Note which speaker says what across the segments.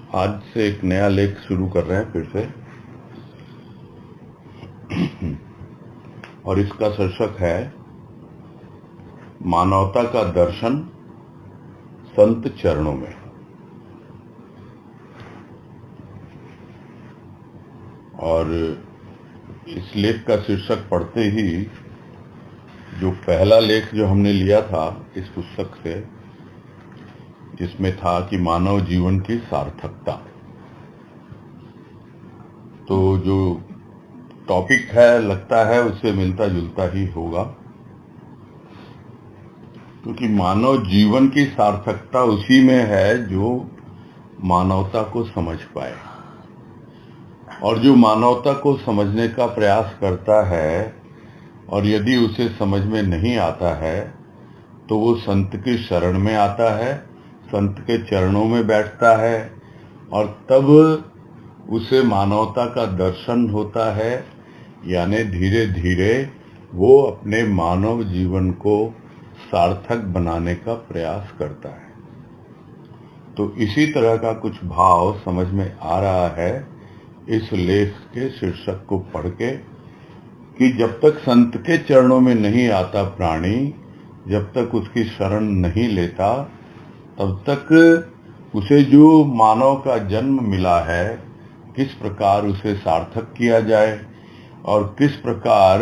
Speaker 1: आज से एक नया लेख शुरू कर रहे हैं फिर से, और इसका शीर्षक है मानवता का दर्शन संत चरणों में। और इस लेख का शीर्षक पढ़ते ही जो पहला लेख जो हमने लिया था इस पुस्तक से, जिसमें था कि मानव जीवन की सार्थकता, तो जो टॉपिक है लगता है उससे मिलता जुलता ही होगा, क्योंकि मानव जीवन की सार्थकता उसी में है जो मानवता को समझ पाए, और जो मानवता को समझने का प्रयास करता है और यदि उसे समझ में नहीं आता है तो वो संत की शरण में आता है, संत के चरणों में बैठता है, और तब उसे मानवता का दर्शन होता है। यानी धीरे धीरे वो अपने मानव जीवन को सार्थक बनाने का प्रयास करता है। तो इसी तरह का कुछ भाव समझ में आ रहा है इस लेख के शीर्षक को पढ़ के, कि जब तक संत के चरणों में नहीं आता प्राणी, जब तक उसकी शरण नहीं लेता, तब तक उसे जो मानव का जन्म मिला है किस प्रकार उसे सार्थक किया जाए और किस प्रकार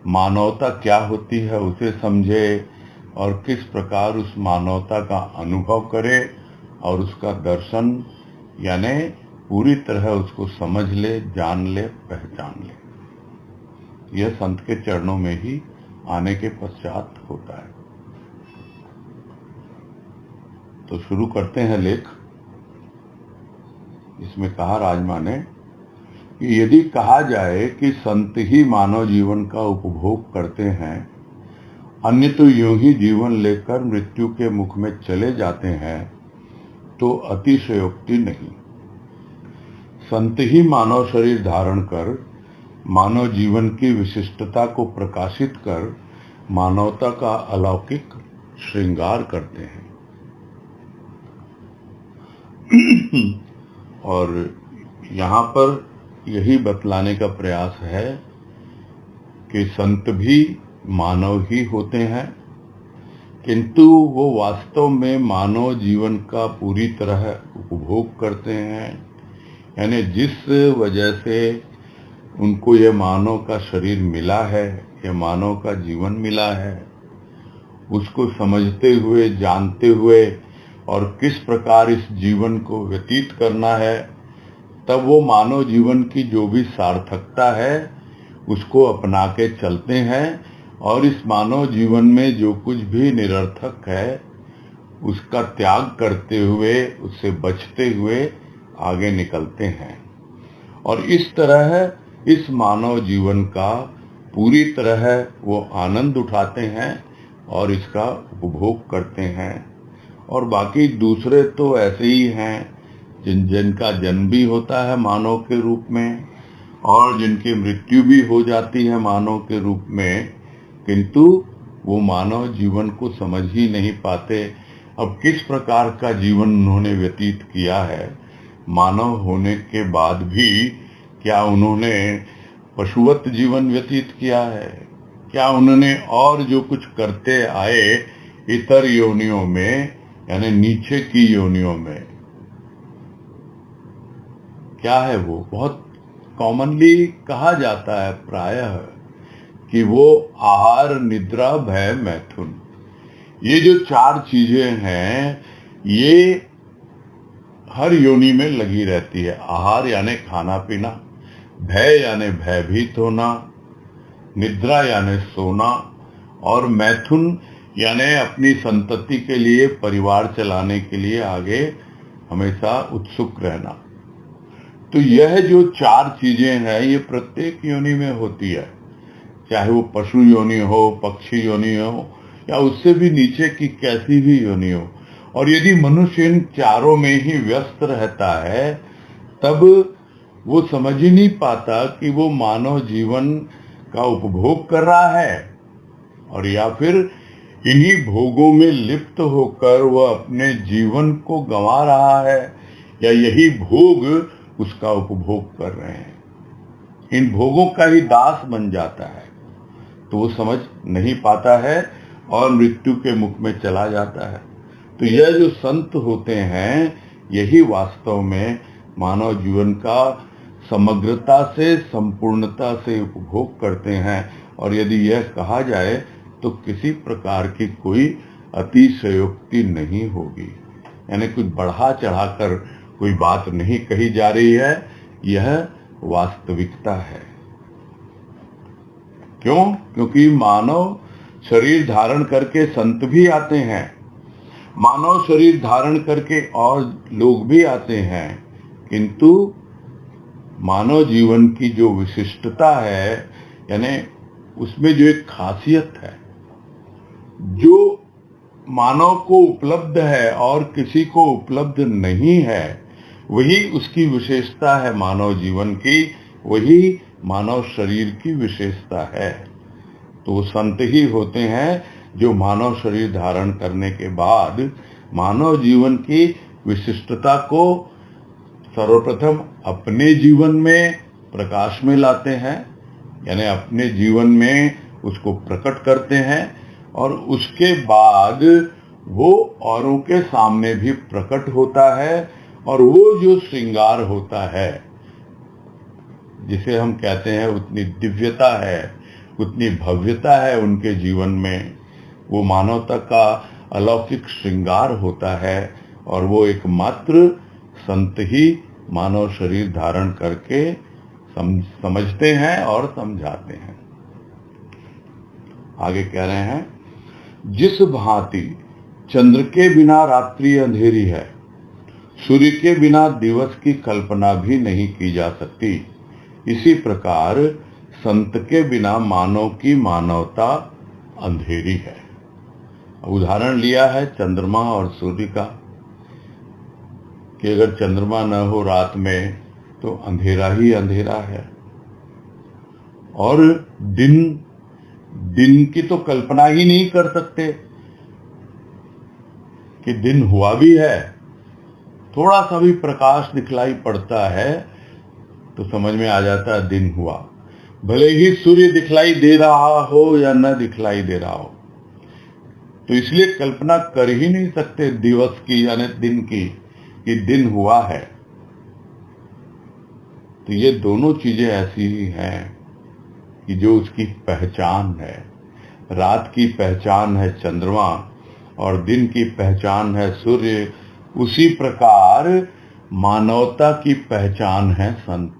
Speaker 1: मानवता क्या होती है उसे समझे, और किस प्रकार उस मानवता का अनुभव करे और उसका दर्शन यानी पूरी तरह उसको समझ ले, जान ले, पहचान ले, यह संत के चरणों में ही आने के पश्चात होता है। तो शुरू करते हैं लेख। इसमें कहा राजमा ने कि यदि कहा जाए कि संत ही मानव जीवन का उपभोग करते हैं, अन्य तो यूं ही जीवन लेकर मृत्यु के मुख में चले जाते हैं, तो अतिशयोक्ति नहीं। संत ही मानव शरीर धारण कर मानव जीवन की विशिष्टता को प्रकाशित कर मानवता का अलौकिक श्रृंगार करते हैं। और यहाँ पर यही बतलाने का प्रयास है कि संत भी मानव ही होते हैं, किंतु वो वास्तव में मानव जीवन का पूरी तरह उपभोग करते हैं। यानी जिस वजह से उनको ये मानव का शरीर मिला है, ये मानव का जीवन मिला है, उसको समझते हुए, जानते हुए और किस प्रकार इस जीवन को व्यतीत करना है, तब वो मानव जीवन की जो भी सार्थकता है उसको अपना के चलते हैं, और इस मानव जीवन में जो कुछ भी निरर्थक है उसका त्याग करते हुए, उससे बचते हुए आगे निकलते हैं। और इस तरह इस मानव जीवन का पूरी तरह वो आनंद उठाते हैं और इसका उपभोग करते हैं। और बाकी दूसरे तो ऐसे ही हैं जिनका जन्म भी होता है मानव के रूप में और जिनकी मृत्यु भी हो जाती है मानव के रूप में, किंतु वो मानव जीवन को समझ ही नहीं पाते। अब किस प्रकार का जीवन उन्होंने व्यतीत किया है मानव होने के बाद भी, क्या उन्होंने पशुवत जीवन व्यतीत किया है, क्या उन्होंने और जो कुछ करते आए इतर योनियों में यानी नीचे की योनियों में, क्या है वो बहुत कॉमनली कहा जाता है प्रायः कि वो आहार, निद्रा, भय, मैथुन, ये जो चार चीजें हैं ये हर योनि में लगी रहती है। आहार यानी खाना पीना, भय यानी भयभीत होना, निद्रा यानी सोना, और मैथुन यानी अपनी संतति के लिए, परिवार चलाने के लिए आगे हमेशा उत्सुक रहना। तो यह जो चार चीजें हैं ये प्रत्येक योनि में होती है, चाहे वो पशु योनि हो, पक्षी योनि हो, या उससे भी नीचे की कैसी भी योनि हो। और यदि मनुष्य इन चारों में ही व्यस्त रहता है, तब वो समझ ही नहीं पाता कि वो मानव जीवन का उपभोग कर रहा है, और या फिर इन्हीं भोगों में लिप्त होकर वह अपने जीवन को गंवा रहा है, या यही भोग उसका उपभोग कर रहे हैं, इन भोगों का ही दास बन जाता है, तो वो समझ नहीं पाता है और मृत्यु के मुख में चला जाता है। तो यह जो संत होते हैं, यही वास्तव में मानव जीवन का समग्रता से, संपूर्णता से उपभोग करते हैं। और यदि यह कहा जाए तो किसी प्रकार की कोई अतिशयोक्ति नहीं होगी, यानी कुछ बढ़ा चढ़ाकर कोई बात नहीं कही जा रही है, यह वास्तविकता है। क्यों? क्योंकि मानव शरीर धारण करके संत भी आते हैं, मानव शरीर धारण करके और लोग भी आते हैं, किंतु मानव जीवन की जो विशिष्टता है, यानी उसमें जो एक खासियत है, जो मानव को उपलब्ध है और किसी को उपलब्ध नहीं है, वही उसकी विशेषता है मानव जीवन की, वही मानव शरीर की विशेषता है। तो संत ही होते हैं जो मानव शरीर धारण करने के बाद मानव जीवन की विशिष्टता को सर्वप्रथम अपने जीवन में प्रकाश में लाते हैं, यानी अपने जीवन में उसको प्रकट करते हैं, और उसके बाद वो औरों के सामने भी प्रकट होता है। और वो जो श्रृंगार होता है, जिसे हम कहते हैं, उतनी दिव्यता है, उतनी भव्यता है उनके जीवन में, वो मानवता का अलौकिक श्रृंगार होता है। और वो एकमात्र संत ही मानव शरीर धारण करके समझते हैं और समझाते हैं। आगे कह रहे हैं, जिस भांति चंद्र के बिना रात्रि अंधेरी है, सूर्य के बिना दिवस की कल्पना भी नहीं की जा सकती, इसी प्रकार संत के बिना मानव की मानवता अंधेरी है। उदाहरण लिया है चंद्रमा और सूर्य का, कि अगर चंद्रमा न हो रात में तो अंधेरा ही अंधेरा है, और दिन की तो कल्पना ही नहीं कर सकते कि दिन हुआ भी है। थोड़ा सा भी प्रकाश दिखलाई पड़ता है तो समझ में आ जाता है दिन हुआ, भले ही सूर्य दिखलाई दे रहा हो या न दिखलाई दे रहा हो। तो इसलिए कल्पना कर ही नहीं सकते दिवस की, यानी दिन की, कि दिन हुआ है। तो ये दोनों चीजें ऐसी ही हैं कि जो उसकी पहचान है। रात की पहचान है चंद्रमा और दिन की पहचान है सूर्य, उसी प्रकार मानवता की पहचान है संत।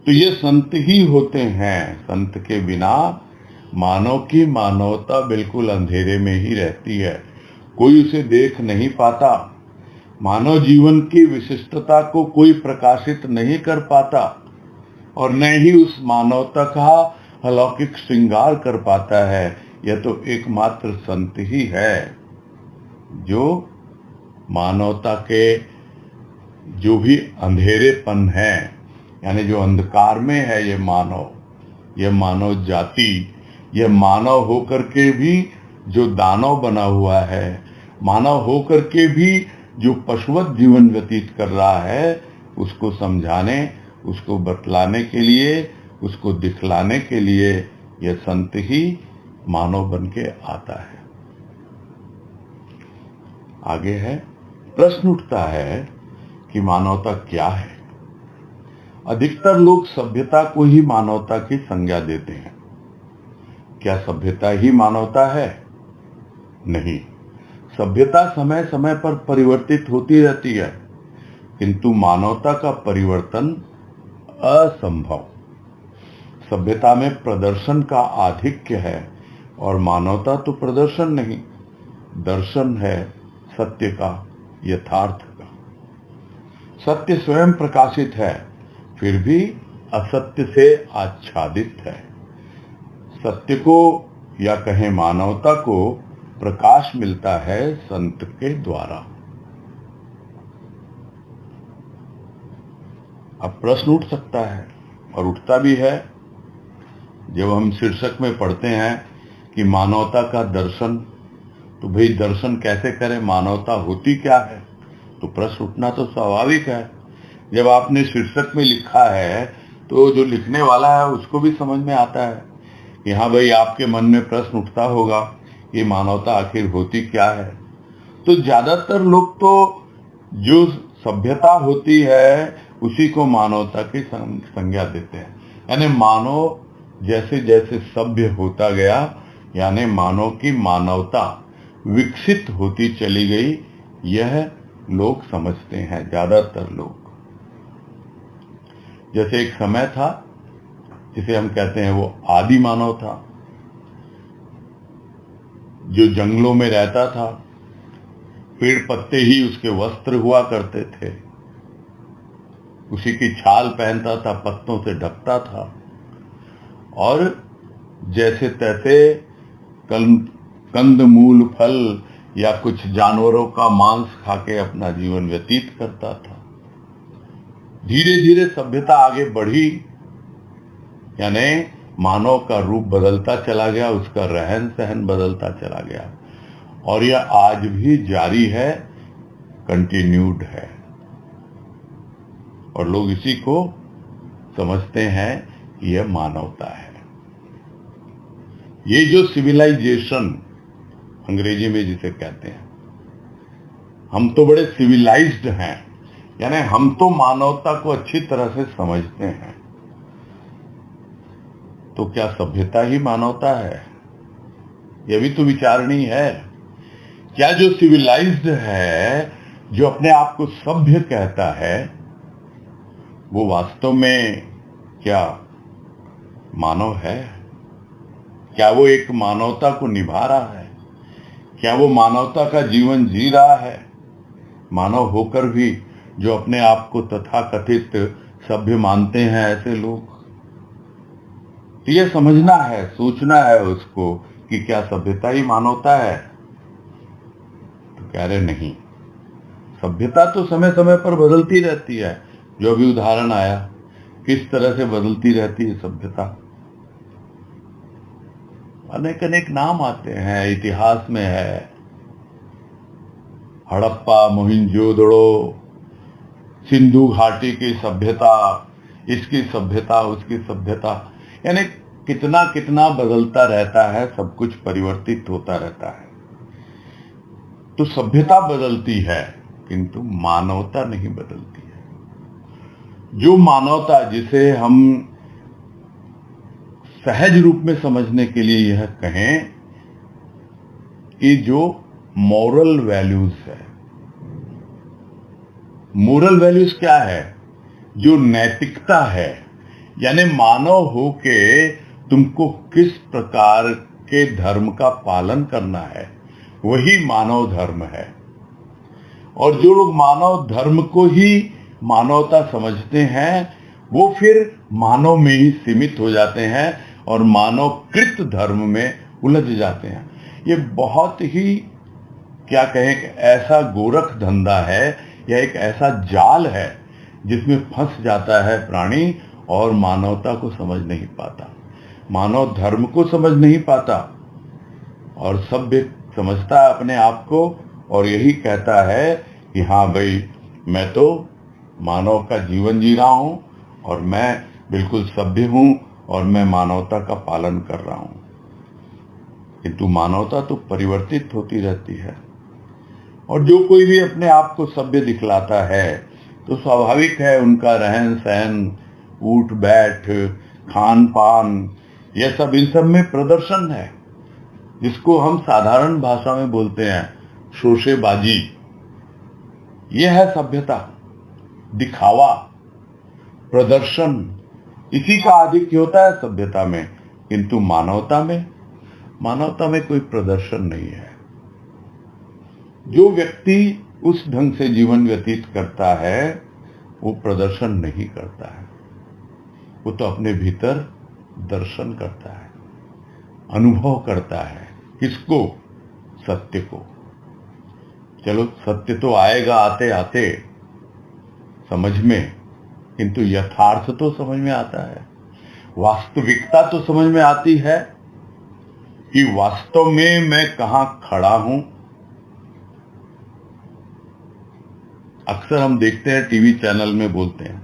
Speaker 1: तो ये संत ही होते हैं, संत के बिना मानव की मानवता बिल्कुल अंधेरे में ही रहती है, कोई उसे देख नहीं पाता, मानव जीवन की विशिष्टता को कोई प्रकाशित नहीं कर पाता, और न ही उस मानवता का अलौकिक श्रृंगार कर पाता है। यह तो एकमात्र संत ही है जो मानवता के जो भी अंधेरेपन है, यानी जो अंधकार में है ये मानव जाति, यह मानव होकर के भी जो दानव बना हुआ है, मानव होकर के भी जो पशुवत जीवन व्यतीत कर रहा है, उसको समझाने, उसको बतलाने के लिए, उसको दिखलाने के लिए यह संत ही मानव बन के आता है। आगे है, प्रश्न उठता है कि मानवता क्या है। अधिकतर लोग सभ्यता को ही मानवता की संज्ञा देते हैं। क्या सभ्यता ही मानवता है? नहीं, सभ्यता समय समय पर परिवर्तित होती रहती है, किंतु मानवता का परिवर्तन असंभव। सभ्यता में प्रदर्शन का आधिक्य है और मानवता तो प्रदर्शन नहीं, दर्शन है सत्य का, यथार्थ का। सत्य स्वयं प्रकाशित है, फिर भी असत्य से आच्छादित है। सत्य को या कहें मानवता को प्रकाश मिलता है संत के द्वारा। अब प्रश्न उठ सकता है और उठता भी है जब हम शीर्षक में पढ़ते हैं कि मानवता का दर्शन, तो भाई दर्शन कैसे करें, मानवता होती क्या है, तो प्रश्न उठना तो स्वाभाविक है। जब आपने शीर्षक में लिखा है तो जो लिखने वाला है उसको भी समझ में आता है कि हाँ भाई, आपके मन में प्रश्न उठता होगा कि मानवता आखिर होती क्या है। तो ज्यादातर लोग तो जो सभ्यता होती है उसी को मानवता की संज्ञा देते हैं। यानी मानव जैसे जैसे सभ्य होता गया, यानी मानव की मानवता विकसित होती चली गई, यह लोग समझते हैं, ज्यादातर लोग। जैसे एक समय था जिसे हम कहते हैं वो आदि मानव था, जो जंगलों में रहता था, पेड़ पत्ते ही उसके वस्त्र हुआ करते थे, उसी की छाल पहनता था, पत्तों से ढकता था और जैसे तैसे कंद मूल फल या कुछ जानवरों का मांस खाके अपना जीवन व्यतीत करता था। धीरे धीरे सभ्यता आगे बढ़ी, यानी मानव का रूप बदलता चला गया, उसका रहन सहन बदलता चला गया, और यह आज भी जारी है, कंटिन्यूड है। और लोग इसी को समझते हैं कि यह मानवता है। ये जो सिविलाइजेशन अंग्रेजी में जिसे कहते हैं, हम तो बड़े सिविलाइज्ड हैं, यानी हम तो मानवता को अच्छी तरह से समझते हैं। तो क्या सभ्यता ही मानवता है? यह भी तो विचारणीय है। क्या जो सिविलाइज्ड है, जो अपने आप को सभ्य कहता है, वो वास्तव में क्या मानव है? क्या वो एक मानवता को निभा रहा है? क्या वो मानवता का जीवन जी रहा है? मानव होकर भी जो अपने आप को तथाकथित सभ्य मानते हैं ऐसे लोग, ये समझना है, सोचना है उसको कि क्या सभ्यता ही मानवता है? तो कह रहे नहीं, सभ्यता तो समय समय पर बदलती रहती है। जो अभी उदाहरण आया, किस तरह से बदलती रहती है सभ्यता। अनेक अनेक नाम आते हैं, इतिहास में है हड़प्पा, मोहिंजोदड़ो, सिंधु घाटी की सभ्यता, इसकी सभ्यता, उसकी सभ्यता, यानी कितना कितना बदलता रहता है, सब कुछ परिवर्तित होता रहता है। तो सभ्यता बदलती है किंतु मानवता नहीं बदलती है। जो मानवता, जिसे हम सहज रूप में समझने के लिए यह कहें कि जो मॉरल वैल्यूज है। मोरल वैल्यूज क्या है? जो नैतिकता है, यानी मानव हो के तुमको किस प्रकार के धर्म का पालन करना है, वही मानव धर्म है। और जो लोग मानव धर्म को ही मानवता समझते हैं, वो फिर मानव में ही सीमित हो जाते हैं और मानवकृत धर्म में उलझ जाते हैं। ये बहुत ही, क्या कहें, ऐसा गोरख धंधा है या एक ऐसा जाल है जिसमें फंस जाता है प्राणी और मानवता को समझ नहीं पाता, मानव धर्म को समझ नहीं पाता, और सभ्य समझता है अपने आप को और यही कहता है कि हाँ भाई, मैं तो मानव का जीवन जी रहा हूं और मैं बिल्कुल सभ्य हूं और मैं मानवता का पालन कर रहा हूं। किंतु मानवता तो परिवर्तित होती रहती है, और जो कोई भी अपने आप को सभ्य दिखलाता है तो स्वाभाविक है उनका रहन सहन, उठ बैठ, खान पान, यह सब, इन सब में प्रदर्शन है, जिसको हम साधारण भाषा में बोलते हैं शोशेबाजी। यह है सभ्यता, दिखावा, प्रदर्शन, इसी का आधिक्य होता है सभ्यता में। किंतु मानवता में कोई प्रदर्शन नहीं है। जो व्यक्ति उस ढंग से जीवन व्यतीत करता है वो प्रदर्शन नहीं करता है, वो तो अपने भीतर दर्शन करता है, अनुभव करता है। किसको? सत्य को। चलो, सत्य तो आएगा आते आते समझ में, किंतु यथार्थ तो समझ में आता है, वास्तविकता तो समझ में आती है कि वास्तव में मैं कहां खड़ा हूं, अक्सर हम देखते हैं टीवी चैनल में बोलते हैं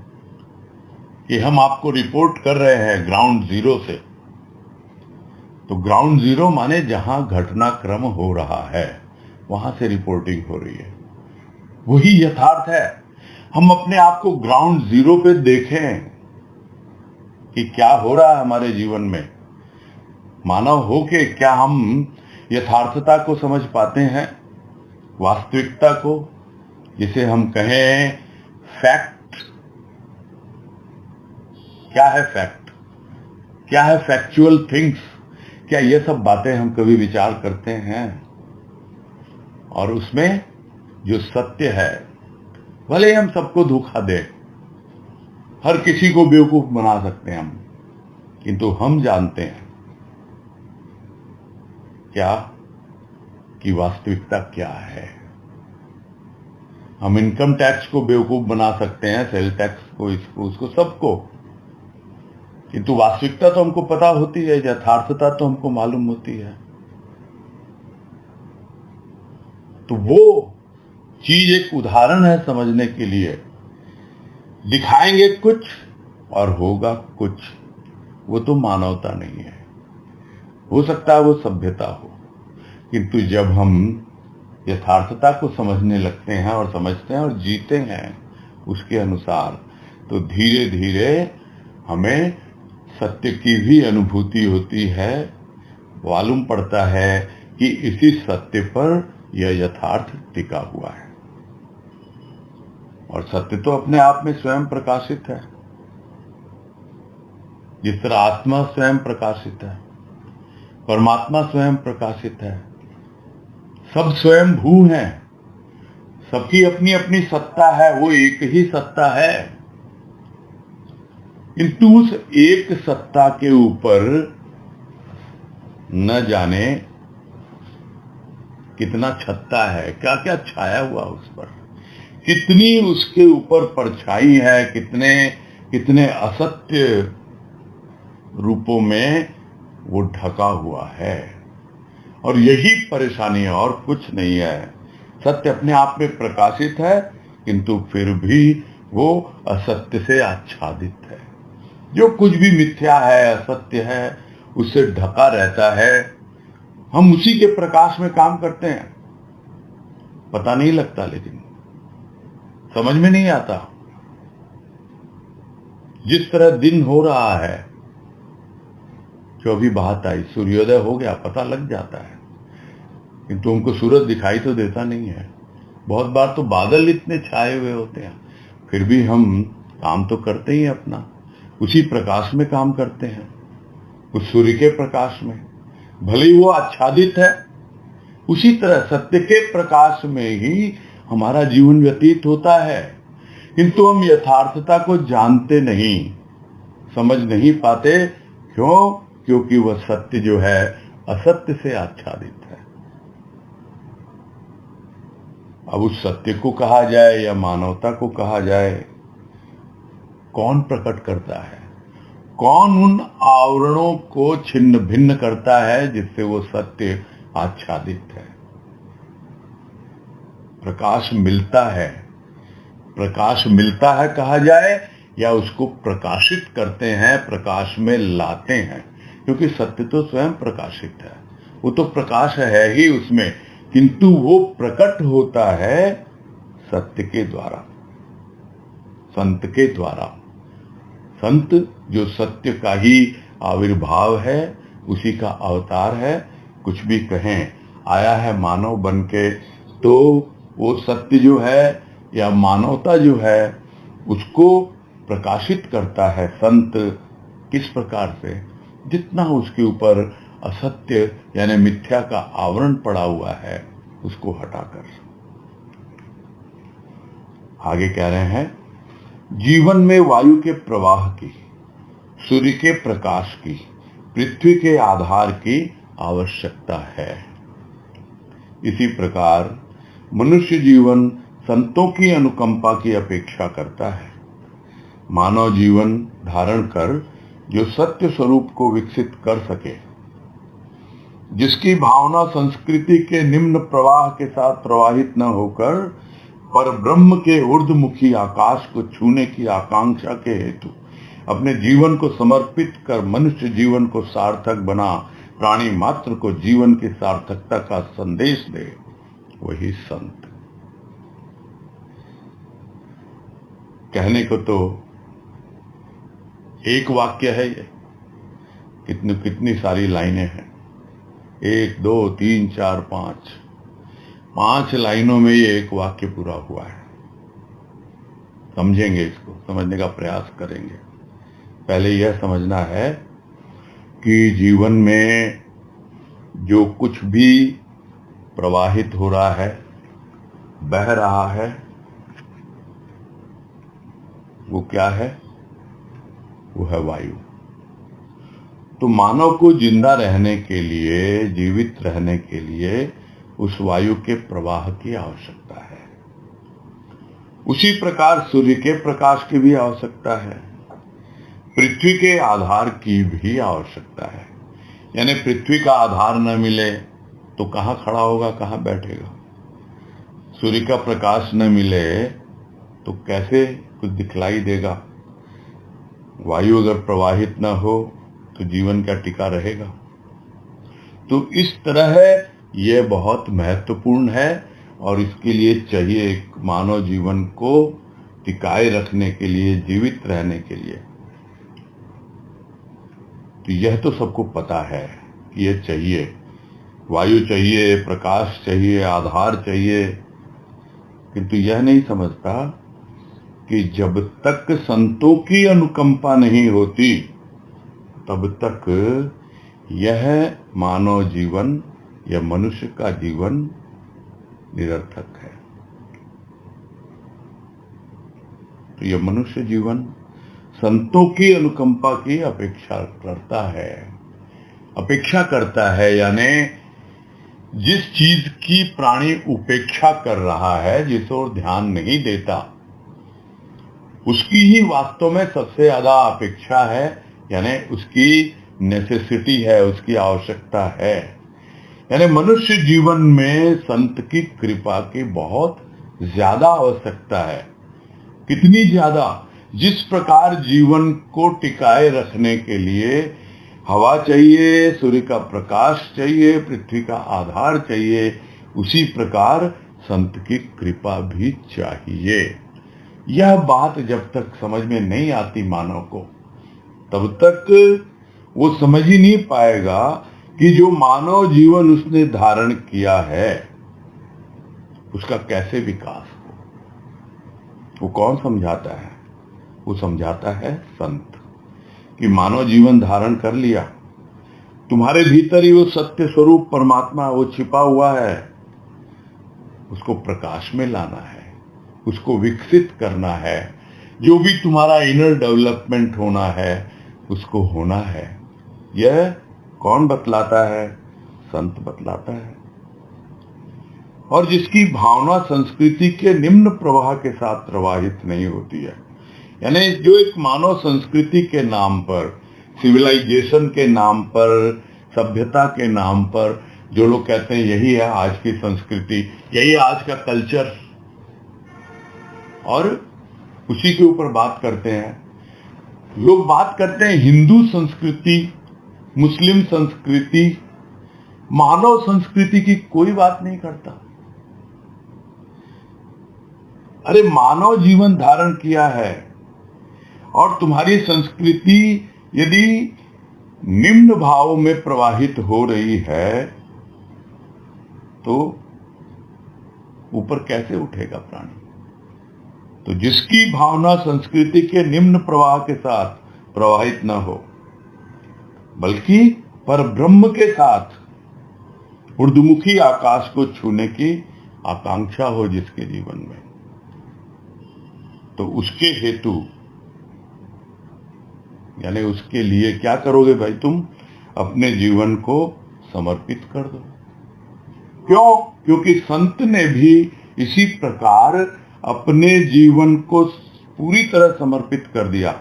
Speaker 1: कि हम आपको रिपोर्ट कर रहे हैं ग्राउंड जीरो से। तो ग्राउंड जीरो माने जहां घटनाक्रम हो रहा है वहां से रिपोर्टिंग हो रही है। वही यथार्थ है। हम अपने आप को ग्राउंड जीरो पे देखें कि क्या हो रहा है हमारे जीवन में। मानव होके क्या हम यथार्थता को समझ पाते हैं, वास्तविकता को, जिसे हम कहें फैक्ट। क्या है फैक्ट, क्या है फैक्चुअल थिंग्स, क्या ये सब बातें हम कभी विचार करते हैं? और उसमें जो सत्य है, भले ही हम सबको धोखा दें, हर किसी को बेवकूफ बना सकते हैं हम, किंतु हम जानते हैं क्या कि वास्तविकता क्या है। हम इनकम टैक्स को बेवकूफ बना सकते हैं, सेल टैक्स को, इसको, उसको, सबको, किंतु वास्तविकता तो हमको पता होती है, यथार्थता तो हमको मालूम होती है। तो वो चीज एक उदाहरण है समझने के लिए। दिखाएंगे कुछ और होगा कुछ, वो तो मानवता नहीं है। हो सकता है वो सभ्यता हो, किंतु जब हम यथार्थता को समझने लगते हैं और समझते हैं और जीते हैं उसके अनुसार, तो धीरे धीरे हमें सत्य की भी अनुभूति होती है। मालूम पड़ता है कि इसी सत्य पर यह यथार्थ टिका हुआ है। और सत्य तो अपने आप में स्वयं प्रकाशित है। जिस तरह आत्मा स्वयं प्रकाशित है, परमात्मा स्वयं प्रकाशित है, सब स्वयं भू हैं, सबकी अपनी अपनी सत्ता है, वो एक ही सत्ता है। किंतु उस एक सत्ता के ऊपर न जाने कितना छत्ता है, क्या क्या छाया हुआ उस पर, कितनी उसके ऊपर परछाई है, कितने कितने असत्य रूपों में वो ढका हुआ है। और यही परेशानी है, और कुछ नहीं है। सत्य अपने आप में प्रकाशित है, किंतु फिर भी वो असत्य से आच्छादित है। जो कुछ भी मिथ्या है, असत्य है, उससे ढका रहता है। हम उसी के प्रकाश में काम करते हैं, पता नहीं लगता, लेकिन समझ में नहीं आता। जिस तरह दिन हो रहा है, जो अभी बात आई, सूर्योदय हो गया, पता लग जाता है, किंतु हमको सूरज दिखाई तो देता नहीं है। बहुत बार तो बादल इतने छाए हुए होते हैं, फिर भी हम काम तो करते ही अपना, उसी प्रकाश में काम करते हैं, उस सूर्य के प्रकाश में, भले ही वो आच्छादित है। उसी तरह सत्य के प्रकाश में ही हमारा जीवन व्यतीत होता है, किंतु हम यथार्थता को जानते नहीं, समझ नहीं पाते। क्यों? क्योंकि वह सत्य जो है असत्य से आच्छादित है। अब उस सत्य को कहा जाए या मानवता को कहा जाए, कौन प्रकट करता है? कौन उन आवरणों को छिन्न भिन्न करता है जिससे वो सत्य आच्छादित है? प्रकाश मिलता है, प्रकाश मिलता है कहा जाए, या उसको प्रकाशित करते हैं, प्रकाश में लाते हैं, क्योंकि सत्य तो स्वयं प्रकाशित है, वो तो प्रकाश है ही उसमें, किंतु वो प्रकट होता है सत्य के द्वारा, संत के द्वारा। संत जो सत्य का ही आविर्भाव है, उसी का अवतार है। कुछ भी कहें, आया है मानव बन के, तो वो सत्य जो है या मानवता जो है उसको प्रकाशित करता है संत। किस प्रकार से? जितना उसके ऊपर असत्य यानी मिथ्या का आवरण पड़ा हुआ है उसको हटाकर। आगे कह रहे हैं, जीवन में वायु के प्रवाह की, सूर्य के प्रकाश की, पृथ्वी के आधार की आवश्यकता है। इसी प्रकार मनुष्य जीवन संतों की अनुकंपा की अपेक्षा करता है। मानव जीवन धारण कर जो सत्य स्वरूप को विकसित कर सके, जिसकी भावना संस्कृति के निम्न प्रवाह के साथ प्रवाहित न होकर पर ब्रह्म के ऊर्ध्वमुखी आकाश को छूने की आकांक्षा के हेतु अपने जीवन को समर्पित कर मनुष्य जीवन को सार्थक बना प्राणी मात्र को जीवन की सार्थकता का संदेश दे, वही संत। कहने को तो एक वाक्य है ये, कितनी सारी लाइनें हैं, 1 2 3 4 5 लाइनों में ये एक वाक्य पूरा हुआ है। समझेंगे, इसको समझने का प्रयास करेंगे। पहले यह समझना है कि जीवन में जो कुछ भी प्रवाहित हो रहा है, बह रहा है, वो क्या है? वो है वायु। तो मानव को जिंदा रहने के लिए, जीवित रहने के लिए उस वायु के प्रवाह की आवश्यकता है। उसी प्रकार सूर्य के प्रकाश की भी आवश्यकता है, पृथ्वी के आधार की भी आवश्यकता है। यानी पृथ्वी का आधार न मिले तो कहां खड़ा होगा, कहां बैठेगा? सूर्य का प्रकाश न मिले तो कैसे कुछ दिखलाई देगा? वायु अगर प्रवाहित न हो तो जीवन क्या टिका रहेगा? तो इस तरह यह बहुत महत्वपूर्ण है और इसके लिए चाहिए एक मानव जीवन को टिकाए रखने के लिए, जीवित रहने के लिए। तो यह तो सबको पता है कि यह चाहिए, वायु चाहिए, प्रकाश चाहिए, आधार चाहिए, किंतु यह नहीं समझता कि जब तक संतों की अनुकंपा नहीं होती तब तक यह मानव जीवन या मनुष्य का जीवन निरर्थक है। तो यह मनुष्य जीवन संतों की अनुकंपा की अपेक्षा करता है, यानी जिस चीज की प्राणी उपेक्षा कर रहा है, जिस ओर ध्यान नहीं देता, उसकी ही वास्तव में सबसे ज्यादा अपेक्षा है, यानी उसकी नेसेसिटी है, उसकी आवश्यकता है। यानी मनुष्य जीवन में संत की कृपा की बहुत ज्यादा आवश्यकता है। कितनी ज्यादा? जिस प्रकार जीवन को टिकाए रखने के लिए हवा चाहिए, सूर्य का प्रकाश चाहिए, पृथ्वी का आधार चाहिए, उसी प्रकार संत की कृपा भी चाहिए। यह बात जब तक समझ में नहीं आती मानव को, तब तक वो समझ ही नहीं पाएगा कि जो मानव जीवन उसने धारण किया है उसका कैसे विकास हो। वो कौन समझाता है? वो समझाता है संत, कि मानव जीवन धारण कर लिया, तुम्हारे भीतर ही वो सत्य स्वरूप परमात्मा वो छिपा हुआ है, उसको प्रकाश में लाना है, उसको विकसित करना है। जो भी तुम्हारा इनर डेवलपमेंट होना है उसको होना है। यह कौन बतलाता है? संत बतलाता है। और जिसकी भावना संस्कृति के निम्न प्रवाह के साथ प्रवाहित नहीं होती है, यानी जो एक मानव संस्कृति के नाम पर, सिविलाइजेशन के नाम पर, सभ्यता के नाम पर जो लोग कहते हैं यही है आज की संस्कृति, यही आज का कल्चर, और उसी के ऊपर बात करते हैं। लोग बात करते हैं हिंदू संस्कृति, मुस्लिम संस्कृति, मानव संस्कृति की कोई बात नहीं करता। अरे मानव जीवन धारण किया है और तुम्हारी संस्कृति यदि निम्न भाव में प्रवाहित हो रही है तो ऊपर कैसे उठेगा प्राणी? तो जिसकी भावना संस्कृति के निम्न प्रवाह के साथ प्रवाहित न हो, बल्कि पर ब्रह्म के साथ ऊर्ध्वमुखी आकाश को छूने की आकांक्षा हो जिसके जीवन में, तो उसके हेतु, यानी उसके लिए क्या करोगे भाई? तुम अपने जीवन को समर्पित कर दो। क्यों? क्योंकि संत ने भी इसी प्रकार अपने जीवन को पूरी तरह समर्पित कर दिया।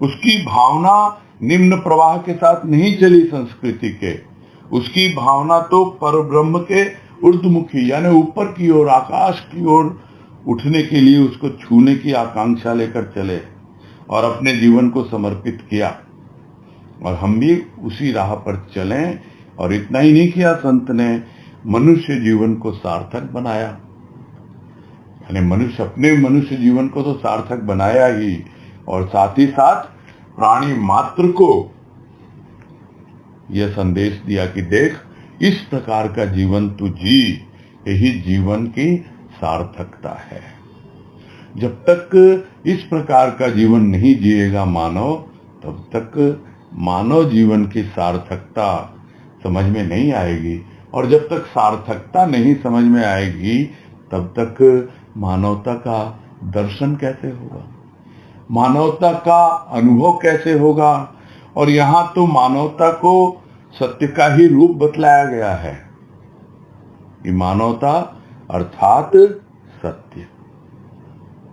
Speaker 1: उसकी भावना निम्न प्रवाह के साथ नहीं चली संस्कृति के, उसकी भावना तो परब्रह्म के ऊर्ध्वमुखी यानी ऊपर की ओर, आकाश की ओर उठने के लिए उसको छूने की आकांक्षा लेकर चले और अपने जीवन को समर्पित किया। और हम भी उसी राह पर चलें। और इतना ही नहीं किया, संत ने मनुष्य जीवन को सार्थक बनाया। यानी अपने मनुष्य जीवन को तो सार्थक बनाया ही, और साथ ही साथ प्राणी मात्र को यह संदेश दिया कि देख, इस प्रकार का जीवन तू जी, यही जीवन की सार्थकता है। जब तक इस प्रकार का जीवन नहीं जिएगा मानव, तब तक मानव जीवन की सार्थकता समझ में नहीं आएगी। और जब तक सार्थकता नहीं समझ में आएगी, तब तक मानवता का दर्शन कैसे होगा, मानवता का अनुभव कैसे होगा। और यहाँ तो मानवता को सत्य का ही रूप बतलाया गया है कि मानवता अर्थात सत्य।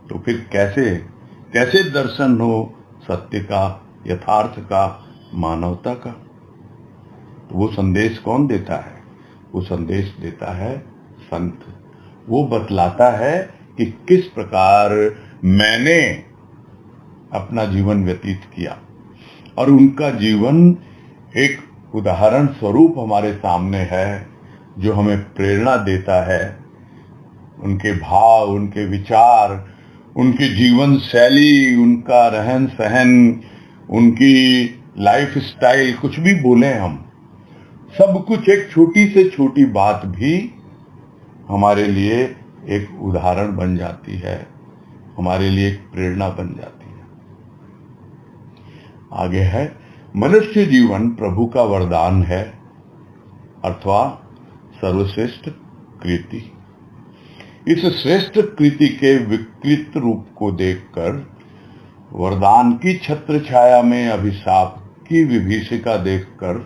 Speaker 1: तो फिर कैसे दर्शन हो सत्य का, यथार्थ का, मानवता का? तो वो संदेश कौन देता है? वो संदेश देता है संत। वो बतलाता है कि किस प्रकार मैंने अपना जीवन व्यतीत किया, और उनका जीवन एक उदाहरण स्वरूप हमारे सामने है, जो हमें प्रेरणा देता है। उनके भाव, उनके विचार, उनकी जीवन शैली, उनका रहन सहन, उनकी लाइफ स्टाइल, कुछ भी बोले हम, सब कुछ एक छोटी से छोटी बात भी हमारे लिए एक उदाहरण बन जाती है, हमारे लिए एक प्रेरणा बन जाती है। आगे है, मनुष्य जीवन प्रभु का वरदान है अथवा सर्वश्रेष्ठ कृति। इस श्रेष्ठ कृति के विकृत रूप को देखकर, वरदान की छत्र छाया में अभिशाप की विभीषिका देखकर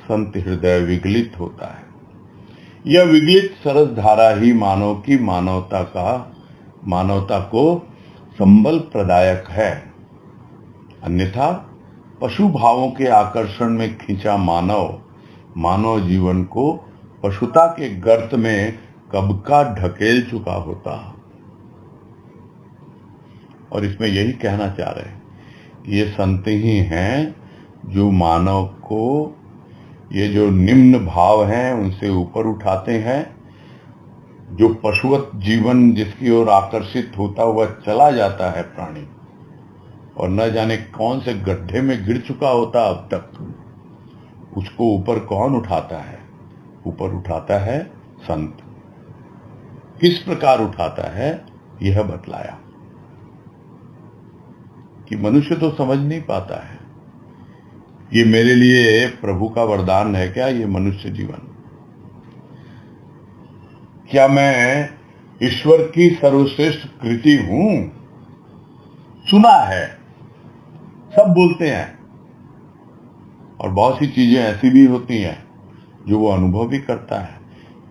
Speaker 1: संत हृदय विगलित होता है। यह विगलित सरस धारा ही मानव की मानवता को संबल प्रदायक है। अन्यथा पशु भावों के आकर्षण में खींचा मानव जीवन को पशुता के गर्त में कब का ढकेल चुका होता। और इसमें यही कहना चाह रहे हैं कि ये संत ही हैं जो मानव को ये जो निम्न भाव हैं उनसे ऊपर उठाते हैं। जो पशुवत जीवन जिसकी ओर आकर्षित होता हुआ चला जाता है प्राणी, और न जाने कौन से गड्ढे में गिर चुका होता अब तक, उसको ऊपर कौन उठाता है? ऊपर उठाता है संत। किस प्रकार उठाता है यह बतलाया कि मनुष्य तो समझ नहीं पाता है। ये मेरे लिए प्रभु का वरदान है क्या, ये मनुष्य जीवन? क्या मैं ईश्वर की सर्वश्रेष्ठ कृति हूं? सुना है, सब बोलते हैं, और बहुत सी चीजें ऐसी भी होती हैं जो वो अनुभव भी करता है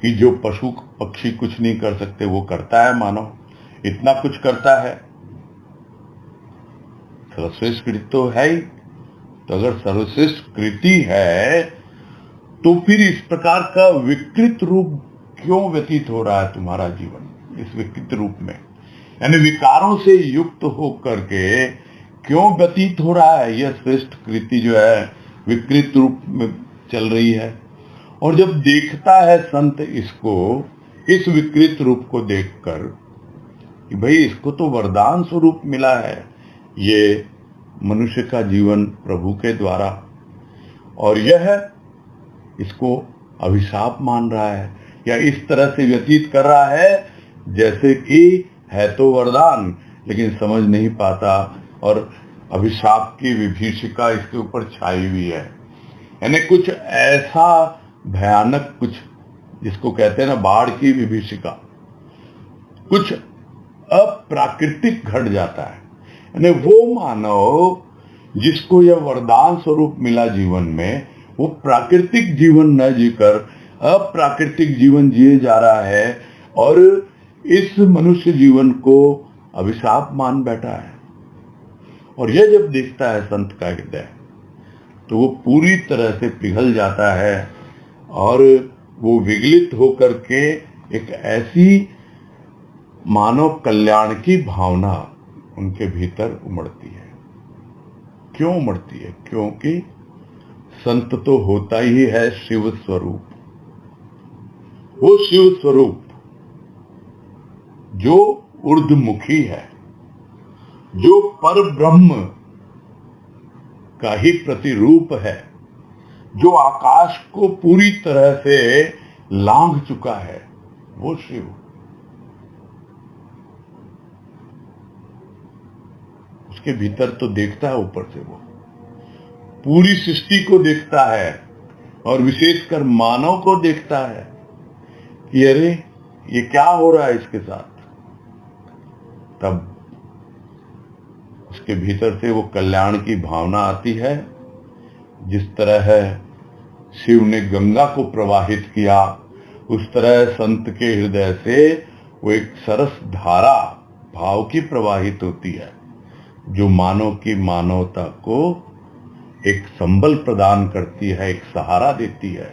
Speaker 1: कि जो पशु पक्षी कुछ नहीं कर सकते वो करता है मानव, इतना कुछ करता है। सर्वश्रेष्ठ कृति तो है ही। तो अगर सर्वश्रेष्ठ कृति है तो फिर इस प्रकार का विकृत रूप क्यों व्यतीत हो रहा है तुम्हारा जीवन? इस विकृत रूप में यानी विकारों से युक्त होकर के क्यों व्यतीत हो रहा है? यह श्रेष्ठ कृति जो है विकृत रूप में चल रही है। और जब देखता है संत इसको, इस विकृत रूप को देखकर कि भाई इसको तो वरदान स्वरूप मिला है ये मनुष्य का जीवन प्रभु के द्वारा, और यह इसको अभिशाप मान रहा है या इस तरह से व्यतीत कर रहा है जैसे कि है तो वरदान, लेकिन समझ नहीं पाता, और अभिशाप की विभीषिका इसके ऊपर छाई हुई है। यानी कुछ ऐसा भयानक, कुछ जिसको कहते हैं ना बाढ़ की विभीषिका, कुछ अप्राकृतिक घट जाता है। यानी वो मानव जिसको यह वरदान स्वरूप मिला जीवन में, वो प्राकृतिक जीवन न जीकर अप्राकृतिक जीवन जिए जा रहा है, और इस मनुष्य जीवन को अभिशाप मान बैठा है। और यह जब देखता है संत का हृदय, तो वो पूरी तरह से पिघल जाता है और वो विगलित होकर के एक ऐसी मानव कल्याण की भावना उनके भीतर उमड़ती है। क्यों उमड़ती है? क्योंकि संत तो होता ही है शिव स्वरूप। वो शिव स्वरूप जो ऊर्ध्वमुखी है, जो पर ब्रह्म का ही प्रतिरूप है, जो आकाश को पूरी तरह से लांघ चुका है, वो शिव। उसके भीतर तो देखता है, ऊपर से वो पूरी सृष्टि को देखता है और विशेषकर मानव को देखता है कि अरे ये क्या हो रहा है इसके साथ। तब उसके भीतर से वो कल्याण की भावना आती है। जिस तरह है शिव ने गंगा को प्रवाहित किया, उस तरह संत के हृदय से वो एक सरस धारा भाव की प्रवाहित होती है, जो मानव की मानवता को एक संबल प्रदान करती है, एक सहारा देती है।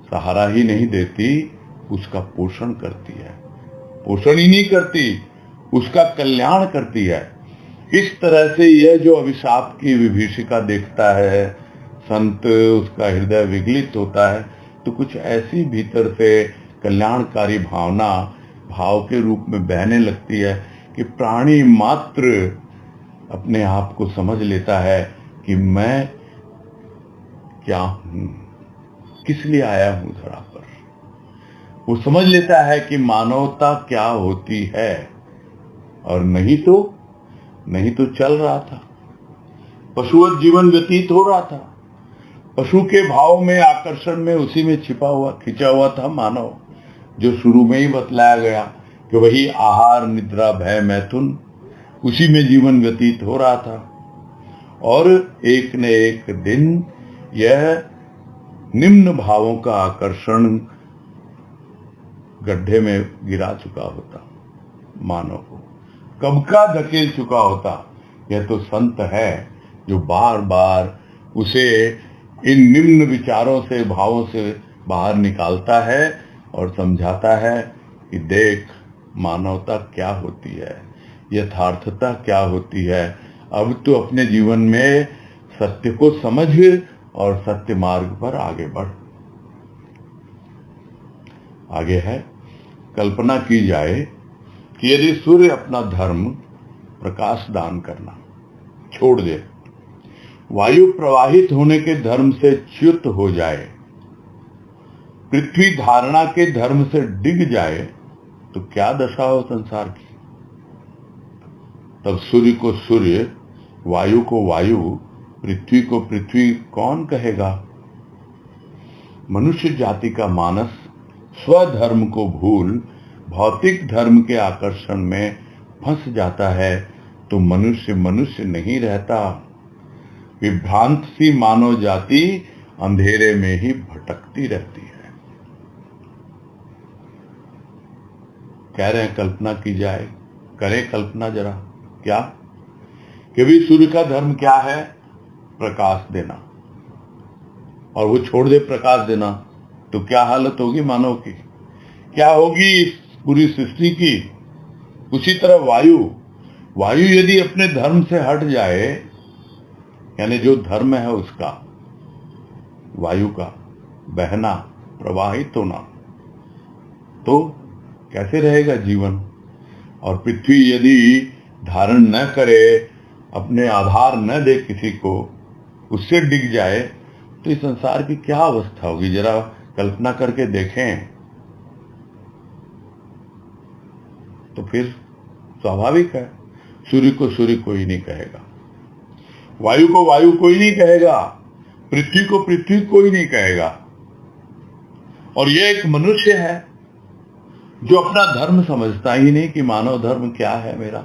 Speaker 1: सहारा ही नहीं देती, उसका पोषण करती है। पोषण ही नहीं करती, उसका कल्याण करती है। इस तरह से यह जो अभिशाप की विभीषिका देखता है संत, उसका हृदय विगलित होता है, तो कुछ ऐसी भीतर से कल्याणकारी भावना भाव के रूप में बहने लगती है कि प्राणी मात्र अपने आप को समझ लेता है कि मैं क्या हूं, किस लिए आया हूं धरा पर। वो समझ लेता है कि मानवता क्या होती है, और नहीं तो चल रहा था, पशुवत जीवन व्यतीत हो रहा था। पशु के भाव में, आकर्षण में, उसी में छिपा हुआ खिंचा हुआ था मानव, जो शुरू में ही बतलाया गया कि वही आहार, निद्रा, भय, मैथुन, उसी में जीवन व्यतीत हो रहा था। और एक न एक दिन यह निम्न भावों का आकर्षण गड्ढे में गिरा चुका होता, मानव को कब का धकेल चुका होता। यह तो संत है जो बार बार उसे इन निम्न विचारों से, भावों से बाहर निकालता है और समझाता है कि देख मानवता क्या होती है, यथार्थता क्या होती है। अब तो अपने जीवन में सत्य को समझ और सत्य मार्ग पर आगे बढ़। आगे है, कल्पना की जाए कि यदि सूर्य अपना धर्म प्रकाश दान करना छोड़ दे, वायु प्रवाहित होने के धर्म से च्युत हो जाए, पृथ्वी धारणा के धर्म से डिग जाए, तो क्या दशा हो संसार की। तब सूर्य को सूर्य, वायु को वायु, पृथ्वी को पृथ्वी कौन कहेगा। मनुष्य जाति का मानस स्वधर्म को भूल भौतिक धर्म के आकर्षण में फंस जाता है, तो मनुष्य मनुष्य नहीं रहता। विभ्रांत सी मानव जाति अंधेरे में ही भटकती रहती है। कह रहे हैं कल्पना की जाए, करें कल्पना जरा, क्या कि भी सूर्य का धर्म क्या है, प्रकाश देना, और वो छोड़ दे प्रकाश देना, तो क्या हालत होगी मानव की, क्या होगी पूरी सृष्टि की। उसी तरह वायु यदि अपने धर्म से हट जाए, यानी जो धर्म है उसका, वायु का बहना, प्रवाहित होना, तो कैसे रहेगा जीवन। और पृथ्वी यदि धारण न करे, अपने आधार न दे किसी को, उससे डिग जाए, तो इस संसार की क्या अवस्था होगी, जरा कल्पना करके देखें। तो फिर स्वाभाविक है, सूर्य को सूर्य कोई नहीं कहेगा, वायु को वायु कोई नहीं कहेगा, पृथ्वी को पृथ्वी कोई नहीं कहेगा। और यह एक मनुष्य है जो अपना धर्म समझता ही नहीं कि मानव धर्म क्या है मेरा।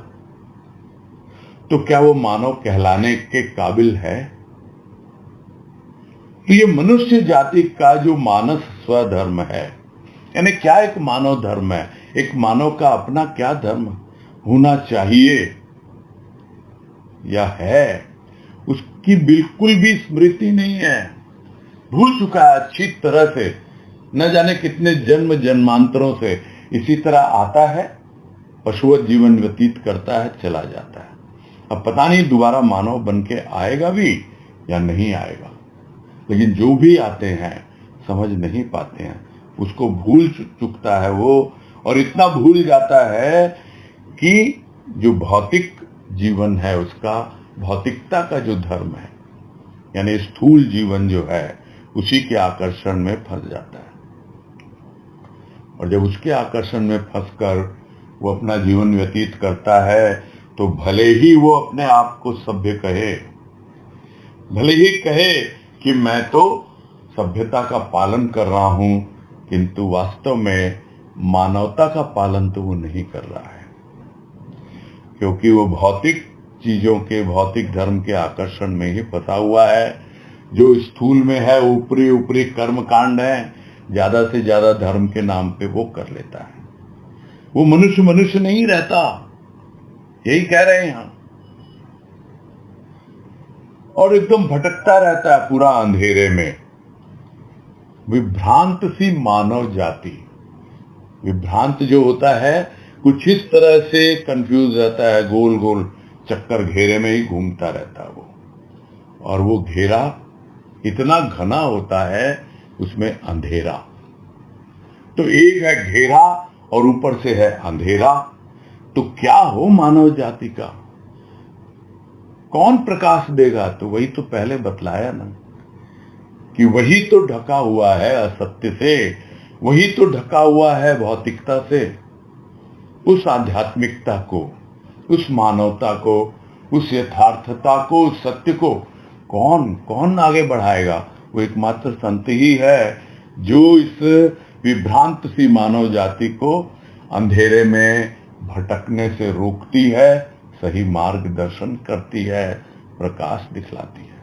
Speaker 1: तो क्या वो मानव कहलाने के काबिल है। तो ये मनुष्य जाति का जो मानस स्वधर्म है, यानी क्या एक मानव धर्म है, एक मानव का अपना क्या धर्म होना चाहिए या है, उसकी बिल्कुल भी स्मृति नहीं है। भूल चुका है अच्छी तरह से, न जाने कितने जन्म जन्मांतरों से इसी तरह आता है, पशुवत जीवन व्यतीत करता है, चला जाता है। अब पता नहीं दोबारा मानव बन के आएगा भी या नहीं आएगा, लेकिन जो भी आते हैं समझ नहीं पाते हैं, उसको भूल चुकता है वो, और इतना भूल जाता है कि जो भौतिक जीवन है उसका, भौतिकता का जो धर्म है यानी स्थूल जीवन जो है, उसी के आकर्षण में फंस जाता है। और जब उसके आकर्षण में फंसकर वो अपना जीवन व्यतीत करता है, तो भले ही वो अपने आप को सभ्य कहे, भले ही कहे कि मैं तो सभ्यता का पालन कर रहा हूं, किंतु वास्तव में मानवता का पालन तो वो नहीं कर रहा है, क्योंकि वो भौतिक चीजों के, भौतिक धर्म के आकर्षण में ही फंसा हुआ है। जो स्थूल में है, ऊपरी ऊपरी कर्म कांड है, ज्यादा से ज्यादा धर्म के नाम पे वो कर लेता है। वो मनुष्य मनुष्य नहीं रहता, यही कह रहे हैं हम। और एकदम भटकता रहता है पूरा अंधेरे में। विभ्रांत सी मानव जाति, विभ्रांत जो होता है कुछ इस तरह से कंफ्यूज रहता है, गोल गोल चक्कर घेरे में ही घूमता रहता है वो। और वो घेरा इतना घना होता है, उसमें अंधेरा। तो एक है घेरा और ऊपर से है अंधेरा। तो क्या हो मानव जाति का, कौन प्रकाश देगा? तो वही तो पहले बतलाया ना, कि वही तो ढका हुआ है असत्य से, वही तो ढका हुआ है भौतिकता से। उस आध्यात्मिकता को, उस मानवता को, उस यथार्थता को, उस सत्य को कौन कौन आगे बढ़ाएगा? वो एकमात्र संत ही है जो इस विभ्रांत सी मानव जाति को अंधेरे में भटकने से रोकती है, सही मार्गदर्शन करती है, प्रकाश दिखलाती है।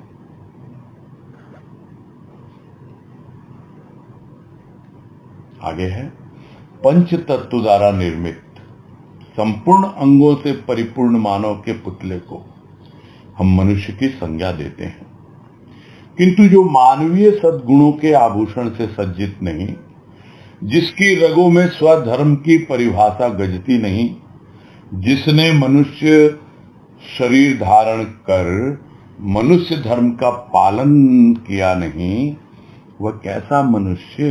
Speaker 1: आगे है, पंच तत्व द्वारा निर्मित संपूर्ण अंगों से परिपूर्ण मानव के पुतले को हम मनुष्य की संज्ञा देते हैं, किंतु जो मानवीय सद्गुणों के आभूषण से सज्जित नहीं, जिसकी रगों में स्वधर्म की परिभाषा गजती नहीं, जिसने मनुष्य शरीर धारण कर मनुष्य धर्म का पालन किया नहीं, वह कैसा मनुष्य?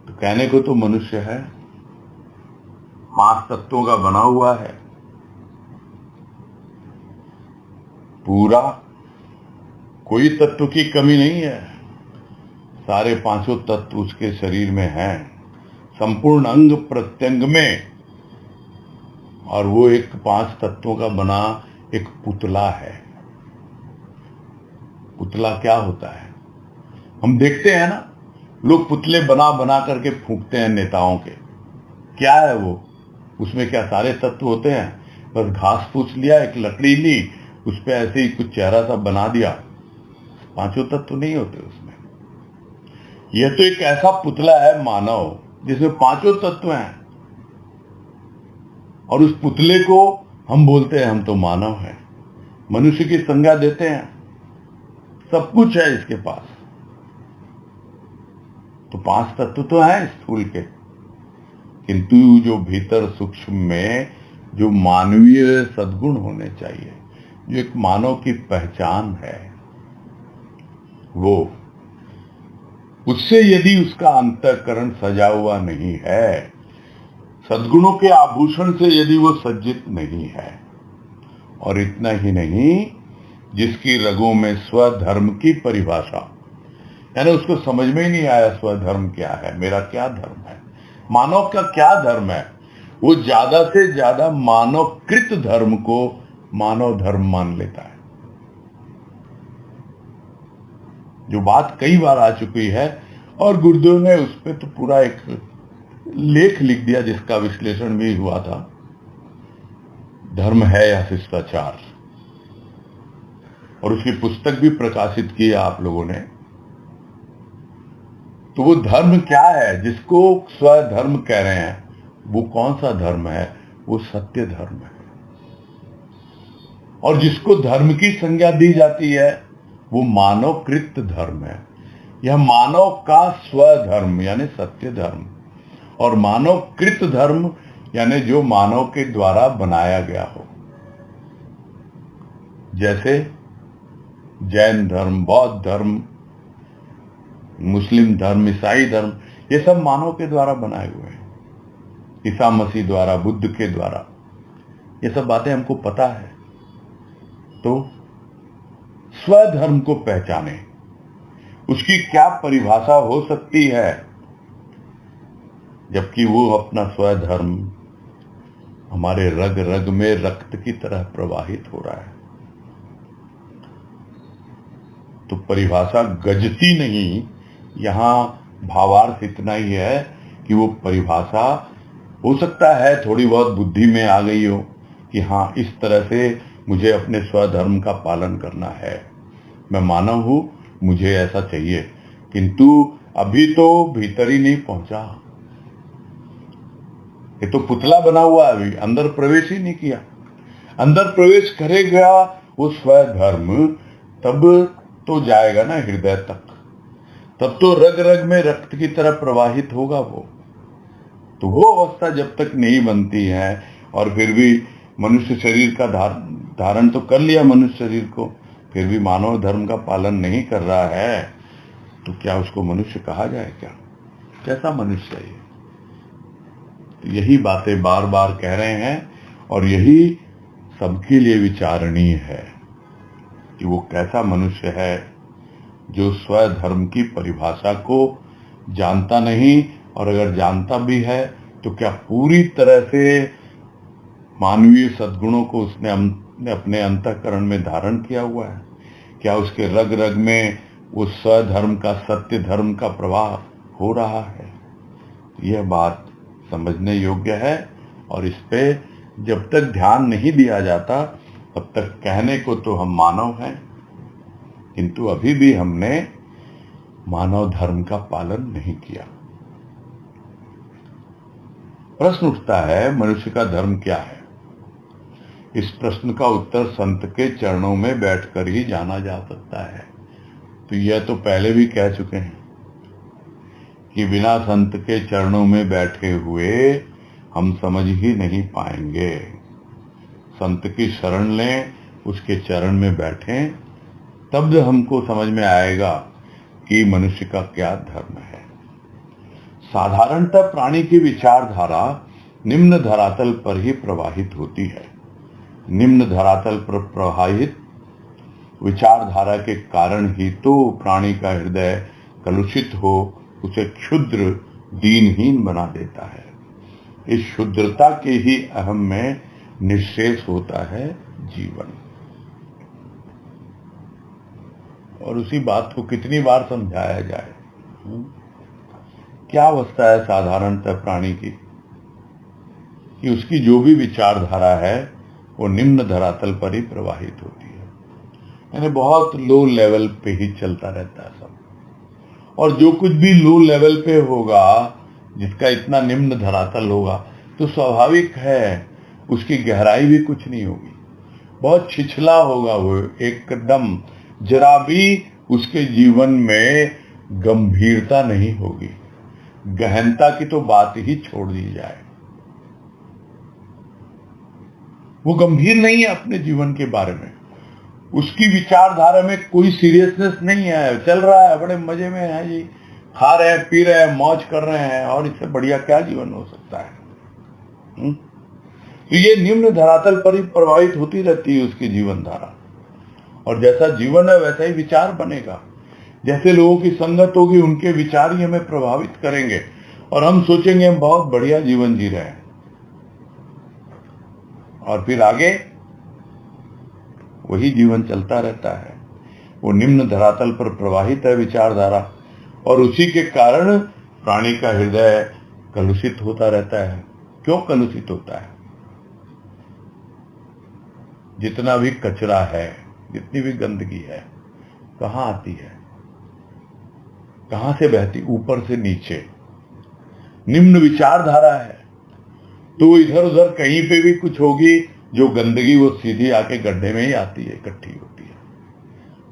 Speaker 1: तो कहने को तो मनुष्य है, 5 तत्वों का बना हुआ है पूरा, कोई तत्व की कमी नहीं है, सारे 5 तत्व उसके शरीर में हैं, संपूर्ण अंग प्रत्यंग में। और वो एक 5 तत्वों का बना एक पुतला है। पुतला क्या होता है? हम देखते हैं ना, लोग पुतले बना बना करके फूंकते हैं नेताओं के। क्या है वो? उसमें क्या सारे तत्व होते हैं? बस घास फूस लिया, एक लकड़ी ली, उस पे ऐसे ही कुछ चेहरा सा बना दिया, 5 तत्व नहीं होते उसमें। यह तो एक ऐसा पुतला है मानव, जिसमें 5 तत्व हैं, और उस पुतले को हम बोलते हैं हम तो मानव हैं, मनुष्य की संज्ञा देते हैं, सब कुछ है इसके पास। तो 5 तत्व तो हैं स्थूल के, किंतु जो भीतर सूक्ष्म में जो मानवीय सद्गुण होने चाहिए, जो एक मानव की पहचान है, वो उससे यदि उसका अंतःकरण सजा हुआ नहीं है, सद्गुणों के आभूषण से यदि वो सज्जित नहीं है, और इतना ही नहीं, जिसकी रगों में स्वधर्म की परिभाषा, यानी उसको समझ में ही नहीं आया स्वधर्म क्या है, मेरा क्या धर्म है, मानव का क्या धर्म है, वो ज्यादा से ज्यादा मानवकृत धर्म को मानव धर्म मान लेता है। जो बात कई बार आ चुकी है, और गुरुदेव ने उस पर तो पूरा एक लेख लिख दिया जिसका विश्लेषण भी हुआ था, धर्म है या शिष्टाचार, और उसकी पुस्तक भी प्रकाशित की है आप लोगों ने। तो वो धर्म क्या है जिसको स्वधर्म कह रहे हैं, वो कौन सा धर्म है? वो सत्य धर्म है। और जिसको धर्म की संज्ञा दी जाती है, वो मानवकृत धर्म है। यह मानव का स्वधर्म यानी सत्य धर्म, और मानवकृत धर्म यानी जो मानव के द्वारा बनाया गया हो। जैसे जैन धर्म, बौद्ध धर्म, मुस्लिम धर्म, ईसाई धर्म, ये सब मानव के द्वारा बनाए हुए हैं। ईसा मसीह द्वारा, बुद्ध के द्वारा, ये सब बातें हमको पता है। तो स्वधर्म को पहचाने, उसकी क्या परिभाषा हो सकती है, जबकि वो अपना स्वधर्म हमारे रग रग में रक्त की तरह प्रवाहित हो रहा है। तो परिभाषा गजती नहीं, यहां भावार्थ इतना ही है कि वो परिभाषा हो सकता है थोड़ी बहुत बुद्धि में आ गई हो कि हाँ, इस तरह से मुझे अपने स्वधर्म का पालन करना है, मैं मानव हूं, मुझे ऐसा चाहिए, किंतु अभी तो भीतर ही नहीं पहुंचा। ये तो पुतला बना हुआ है, अभी अंदर प्रवेश ही नहीं किया। अंदर प्रवेश करेगा वो स्वधर्म, तब तो जाएगा ना हृदय तक, तब तो रग रग में रक्त की तरह प्रवाहित होगा वो। तो वो अवस्था जब तक नहीं बनती है, और फिर भी मनुष्य शरीर का धारण तो कर लिया मनुष्य शरीर को, फिर भी मानव धर्म का पालन नहीं कर रहा है, तो क्या उसको मनुष्य कहा जाए? क्या कैसा मनुष्य है ये? तो यही बातें बार बार कह रहे हैं, और यही सबके लिए विचारणीय है कि वो कैसा मनुष्य है जो स्वधर्म की परिभाषा को जानता नहीं, और अगर जानता भी है तो क्या पूरी तरह से मानवीय सद्गुणों को उसने अपने अंतःकरण में धारण किया हुआ है? क्या उसके रग रग में उस स्वधर्म का, सत्य धर्म का प्रवाह हो रहा है? यह बात समझने योग्य है, और इस पे जब तक ध्यान नहीं दिया जाता तब तक कहने को तो हम मानव हैं, किंतु अभी भी हमने मानव धर्म का पालन नहीं किया। प्रश्न उठता है, मनुष्य का धर्म क्या है? इस प्रश्न का उत्तर संत के चरणों में बैठकर ही जाना जा सकता है। तो यह तो पहले भी कह चुके हैं कि बिना संत के चरणों में बैठे हुए हम समझ ही नहीं पाएंगे। संत की शरण लें, उसके चरण में बैठें, तब हमको समझ में आएगा कि मनुष्य का क्या धर्म है। साधारणतः प्राणी की विचारधारा निम्न धरातल पर ही प्रवाहित होती है। निम्न धरातल पर प्रवाहित विचारधारा के कारण ही तो प्राणी का हृदय कलुषित हो उसे क्षुद्र, दीनहीन बना देता है। इस क्षुद्रता के ही अहम में निःशेष होता है जीवन। और उसी बात को कितनी बार समझाया जाए? क्या अवस्था है साधारणतः प्राणी की कि उसकी जो भी विचारधारा है वो निम्न धरातल पर ही प्रवाहित होती है, यानी बहुत लो लेवल पे ही चलता रहता है सब। और जो कुछ भी लो लेवल पे होगा, जिसका इतना निम्न धरातल होगा, तो स्वाभाविक है उसकी गहराई भी कुछ नहीं होगी, बहुत छिछला होगा वो एकदम। जरा भी उसके जीवन में गंभीरता नहीं होगी, गहनता की तो बात ही छोड़ दी जाए। वो गंभीर नहीं है अपने जीवन के बारे में, उसकी विचारधारा में कोई सीरियसनेस नहीं है, चल रहा है, बड़े मजे में है जी, खा रहे हैं, पी रहे हैं, मौज कर रहे हैं, और इससे बढ़िया क्या जीवन हो सकता है? तो ये निम्न धरातल पर ही प्रभावित होती रहती है उसकी जीवन धारा, और जैसा जीवन है वैसा ही विचार बनेगा। जैसे लोगों की संगत होगी, उनके विचार ही हमें प्रभावित करेंगे, और हम सोचेंगे हम बहुत बढ़िया जीवन जी रहे हैं, और फिर आगे वही जीवन चलता रहता है। वो निम्न धरातल पर प्रवाहित है विचारधारा, और उसी के कारण प्राणी का हृदय कलुषित होता रहता है। क्यों कलुषित होता है? जितना भी कचरा है, जितनी भी गंदगी है, कहाँ आती है? कहाँ से बहती? ऊपर से नीचे। निम्न विचारधारा है तो इधर उधर कहीं पे भी कुछ होगी जो गंदगी, वो सीधी आके गड्ढे में ही आती है, इकट्ठी होती है।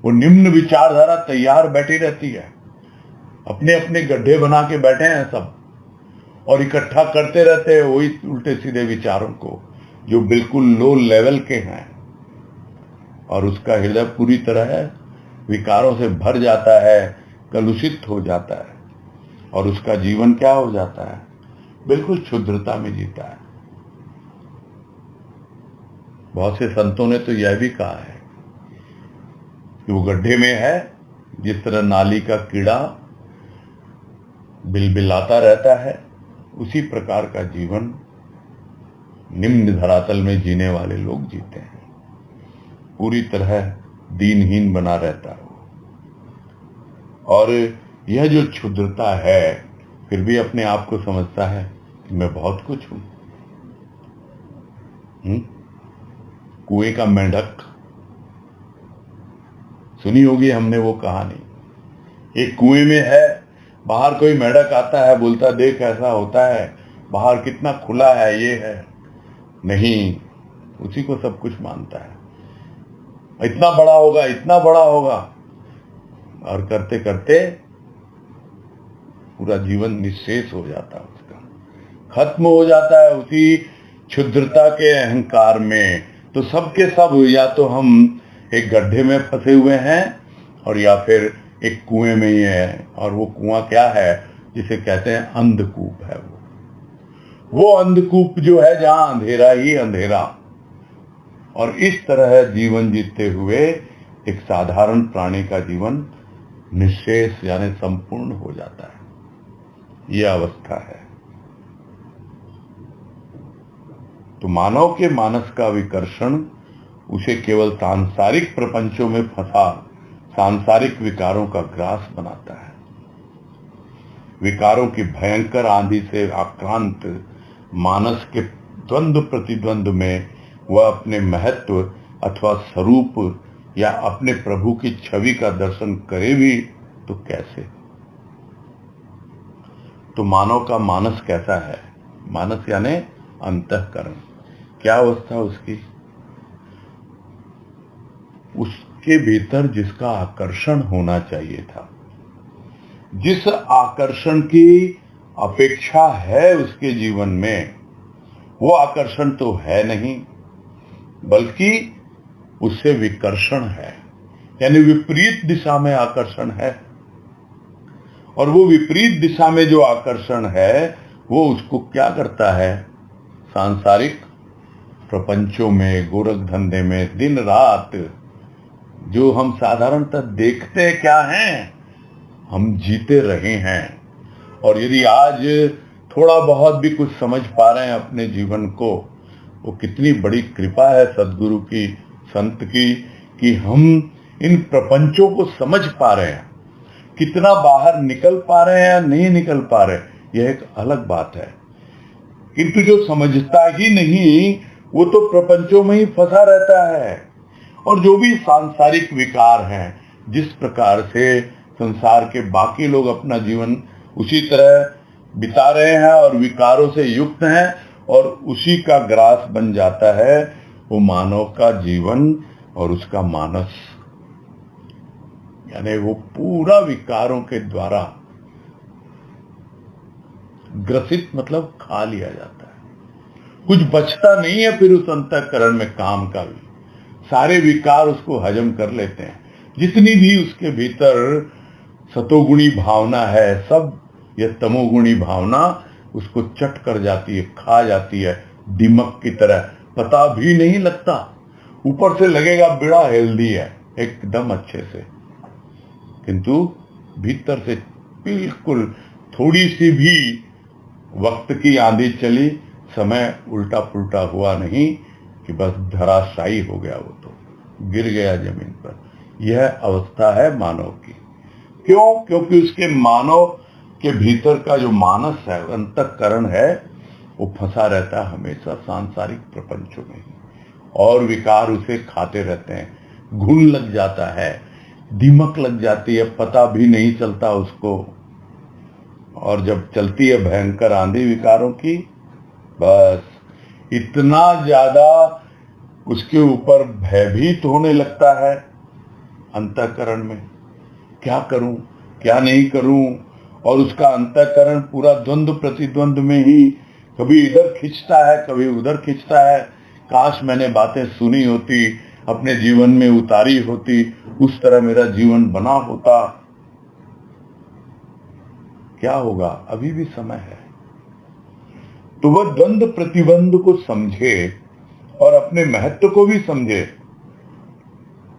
Speaker 1: वो निम्न विचारधारा तैयार बैठी रहती है, अपने अपने गड्ढे बना के बैठे हैं सब, और इकट्ठा करते रहते हैं वही उल्टे सीधे विचारों को जो बिल्कुल लो लेवल के हैं, और उसका हृदय पूरी तरह विकारों से भर जाता है, कलुषित हो जाता है, और उसका जीवन क्या हो जाता है, बिल्कुल क्षुद्रता में जीता है। बहुत से संतों ने तो यह भी कहा है कि वो गड्ढे में है, जिस तरह नाली का कीड़ा बिलबिलाता रहता है, उसी प्रकार का जीवन निम्न धरातल में जीने वाले लोग जीते हैं। पूरी तरह दीनहीन बना रहता है, और यह जो क्षुद्रता है फिर भी अपने आप को समझता है कि मैं बहुत कुछ हूं। कुएं का मेंढक, सुनी होगी हमने वो कहानी। एक कुएं में है, बाहर कोई मेंढक आता है, बोलता देख ऐसा होता है, बाहर कितना खुला है, ये है। नहीं, उसी को सब कुछ मानता है, इतना बड़ा होगा, इतना बड़ा होगा, और करते करते पूरा जीवन निःशेष हो जाता है, उसका खत्म हो जाता है उसी क्षुद्रता के अहंकार में। तो सबके सब या तो हम एक गड्ढे में फंसे हुए हैं, और या फिर एक कुएं में ही है, और वो कुआं क्या है, जिसे कहते हैं अंधकूप है। वो अंधकूप जो है जहां अंधेरा ही अंधेरा। और इस तरह जीवन जीते हुए एक साधारण प्राणी का जीवन निःशेष यानी संपूर्ण हो जाता है। यह अवस्था है। तो मानव के मानस का विकर्षण उसे केवल सांसारिक प्रपंचों में फंसा सांसारिक विकारों का ग्रास बनाता है। विकारों की भयंकर आंधी से आक्रांत मानस के द्वंद्व प्रतिद्वंद में वह अपने महत्व अथवा स्वरूप या अपने प्रभु की छवि का दर्शन करे भी तो कैसे। तो मानव का मानस कैसा है? मानस यानी अंतःकरण। क्या अवस्था उसकी? उसके भीतर जिसका आकर्षण होना चाहिए था, जिस आकर्षण की अपेक्षा है उसके जीवन में, वो आकर्षण तो है नहीं, बल्कि उससे विकर्षण है, यानी विपरीत दिशा में आकर्षण है। और वो विपरीत दिशा में जो आकर्षण है वो उसको क्या करता है, सांसारिक प्रपंचों में, गोरख धंधे में दिन रात जो हम साधारणतः देखते क्या हैं, हम जीते रहे हैं। और यदि आज थोड़ा बहुत भी कुछ समझ पा रहे हैं अपने जीवन को, वो कितनी बड़ी कृपा है सदगुरु की, संत की, कि हम इन प्रपंचों को समझ पा रहे हैं। कितना बाहर निकल पा रहे हैं या नहीं निकल पा रहे, यह एक अलग बात है। किंतु जो समझता ही नहीं वो तो प्रपंचों में ही फंसा रहता है। और जो भी सांसारिक विकार हैं, जिस प्रकार से संसार के बाकी लोग अपना जीवन उसी तरह बिता रहे हैं और विकारों से युक्त हैं, और उसी का ग्रास बन जाता है वो मानव का जीवन और उसका मानस। यानी वो पूरा विकारों के द्वारा ग्रसित, मतलब खा लिया जाता है। कुछ बचता नहीं है फिर उस अंतःकरण में काम का भी। सारे विकार उसको हजम कर लेते हैं। जितनी भी उसके भीतर सतोगुणी भावना है, सब यह तमोगुणी भावना उसको चट कर जाती है, खा जाती है, दीमक की तरह, पता भी नहीं लगता। ऊपर से लगेगा बड़ा हेल्दी है एकदम अच्छे से, किंतु भीतर से बिल्कुल थोड़ी सी भी वक्त की आंधी चली, समय उल्टा पुल्टा हुआ नहीं कि बस धराशायी हो गया, वो तो गिर गया जमीन पर। यह अवस्था है मानव की। क्यों? क्योंकि उसके मानव के भीतर का जो मानस है, अंतःकरण है, वो फंसा रहता है हमेशा सांसारिक प्रपंचों में, और विकार उसे खाते रहते हैं। घुन लग जाता है, दीमक लग जाती है, पता भी नहीं चलता उसको। और जब चलती है भयंकर आंधी विकारों की, बस इतना ज्यादा उसके ऊपर भयभीत होने लगता है, अंतःकरण में, क्या करूं क्या नहीं करूं, और उसका अंतःकरण पूरा द्वंद्व प्रतिद्वंद में ही कभी इधर खींचता है कभी उधर खींचता है। काश मैंने बातें सुनी होती, अपने जीवन में उतारी होती, उस तरह मेरा जीवन बना होता। क्या होगा, अभी भी समय है। तो वह द्वंद्व प्रतिबंध को समझे और अपने महत्व को भी समझे,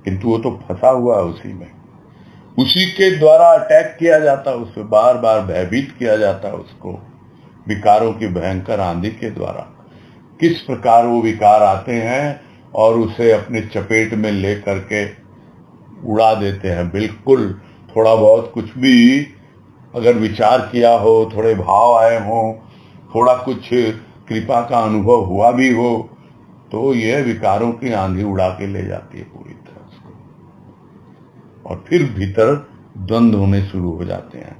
Speaker 1: किंतु वो तो फंसा हुआ है उसी में, उसी के द्वारा अटैक किया जाता है, उससे बार बार भयभीत किया जाता है उसको, विकारों की भयंकर आंधी के द्वारा। किस प्रकार वो विकार आते हैं और उसे अपने चपेट में ले करके उड़ा देते हैं। बिल्कुल थोड़ा बहुत कुछ भी अगर विचार किया हो, थोड़े भाव आए हों, थोड़ा कुछ कृपा का अनुभव हुआ भी हो, तो यह विकारों की आंधी उड़ा के ले जाती है पूरी तरह से। और फिर भीतर द्वंद्व होने शुरू हो जाते हैं,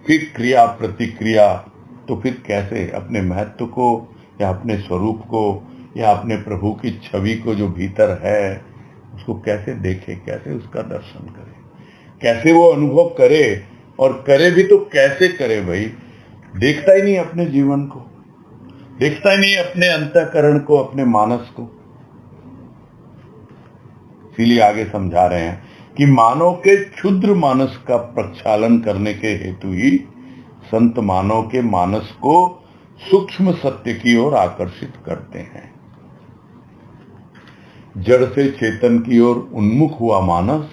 Speaker 1: फिर क्रिया प्रतिक्रिया। तो फिर कैसे अपने महत्व को या अपने स्वरूप को या अपने प्रभु की छवि को जो भीतर है उसको कैसे देखे, कैसे उसका दर्शन करे, कैसे वो अनुभव करे, और करे भी तो कैसे करे भाई। देखता ही नहीं अपने जीवन को, देखता ही नहीं अपने अंतःकरण को, अपने मानस को। इसीलिए आगे समझा रहे हैं कि मानव के क्षुद्र मानस का प्रक्षालन करने के हेतु ही संत मानव के मानस को सूक्ष्म सत्य की ओर आकर्षित करते हैं। जड़ से चेतन की ओर उन्मुख हुआ मानस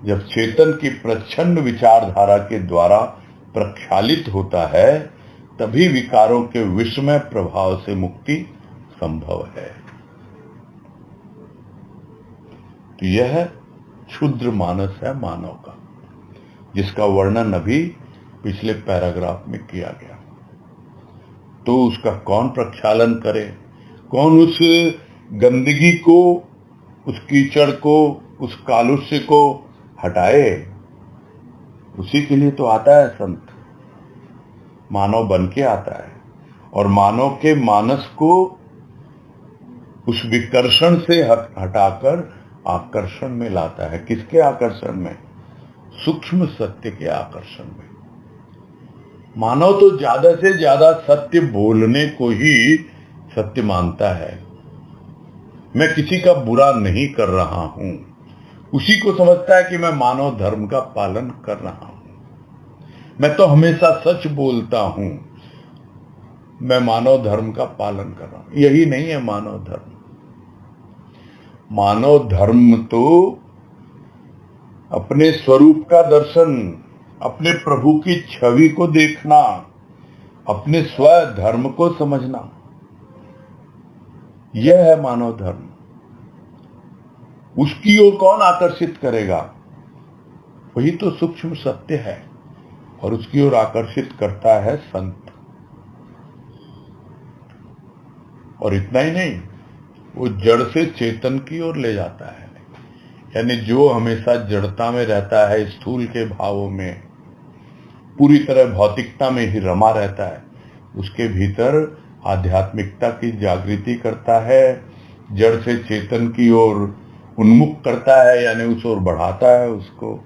Speaker 1: जब चेतन की प्रच्छन्न विचारधारा के द्वारा प्रक्षालित होता है, तभी विकारों के विषमय प्रभाव से मुक्ति संभव है। तो यह क्षुद्र मानस है मानव का, जिसका वर्णन अभी पिछले पैराग्राफ में किया गया। तो उसका कौन प्रक्षालन करे, कौन उस गंदगी को, उस कीचड़ को, उस कालुष्य को हटाए? उसी के लिए तो आता है संत, मानव बन के आता है और मानव के मानस को उस विकर्षण से हटाकर आकर्षण में लाता है। किसके आकर्षण में? सूक्ष्म सत्य के आकर्षण में। मानव तो ज्यादा से ज्यादा सत्य बोलने को ही सत्य मानता है। मैं किसी का बुरा नहीं कर रहा हूं, उसी को समझता है कि मैं मानव धर्म का पालन कर रहा हूं। मैं तो हमेशा सच बोलता हूं, मैं मानव धर्म का पालन कर रहा हूं। यही नहीं है मानव धर्म। मानव धर्म तो अपने स्वरूप का दर्शन, अपने प्रभु की छवि को देखना, अपने स्व धर्म को समझना, यह है मानव धर्म। उसकी ओर कौन आकर्षित करेगा? वही तो सूक्ष्म सत्य है, और उसकी ओर आकर्षित करता है संत। और इतना ही नहीं, वो जड़ से चेतन की ओर ले जाता है। यानी जो हमेशा जड़ता में रहता है, स्थूल के भावों में, पूरी तरह भौतिकता में ही रमा रहता है, उसके भीतर आध्यात्मिकता की जागृति करता है, जड़ से चेतन की ओर उन्मुख करता है, यानी उस ओर बढ़ाता है उसको।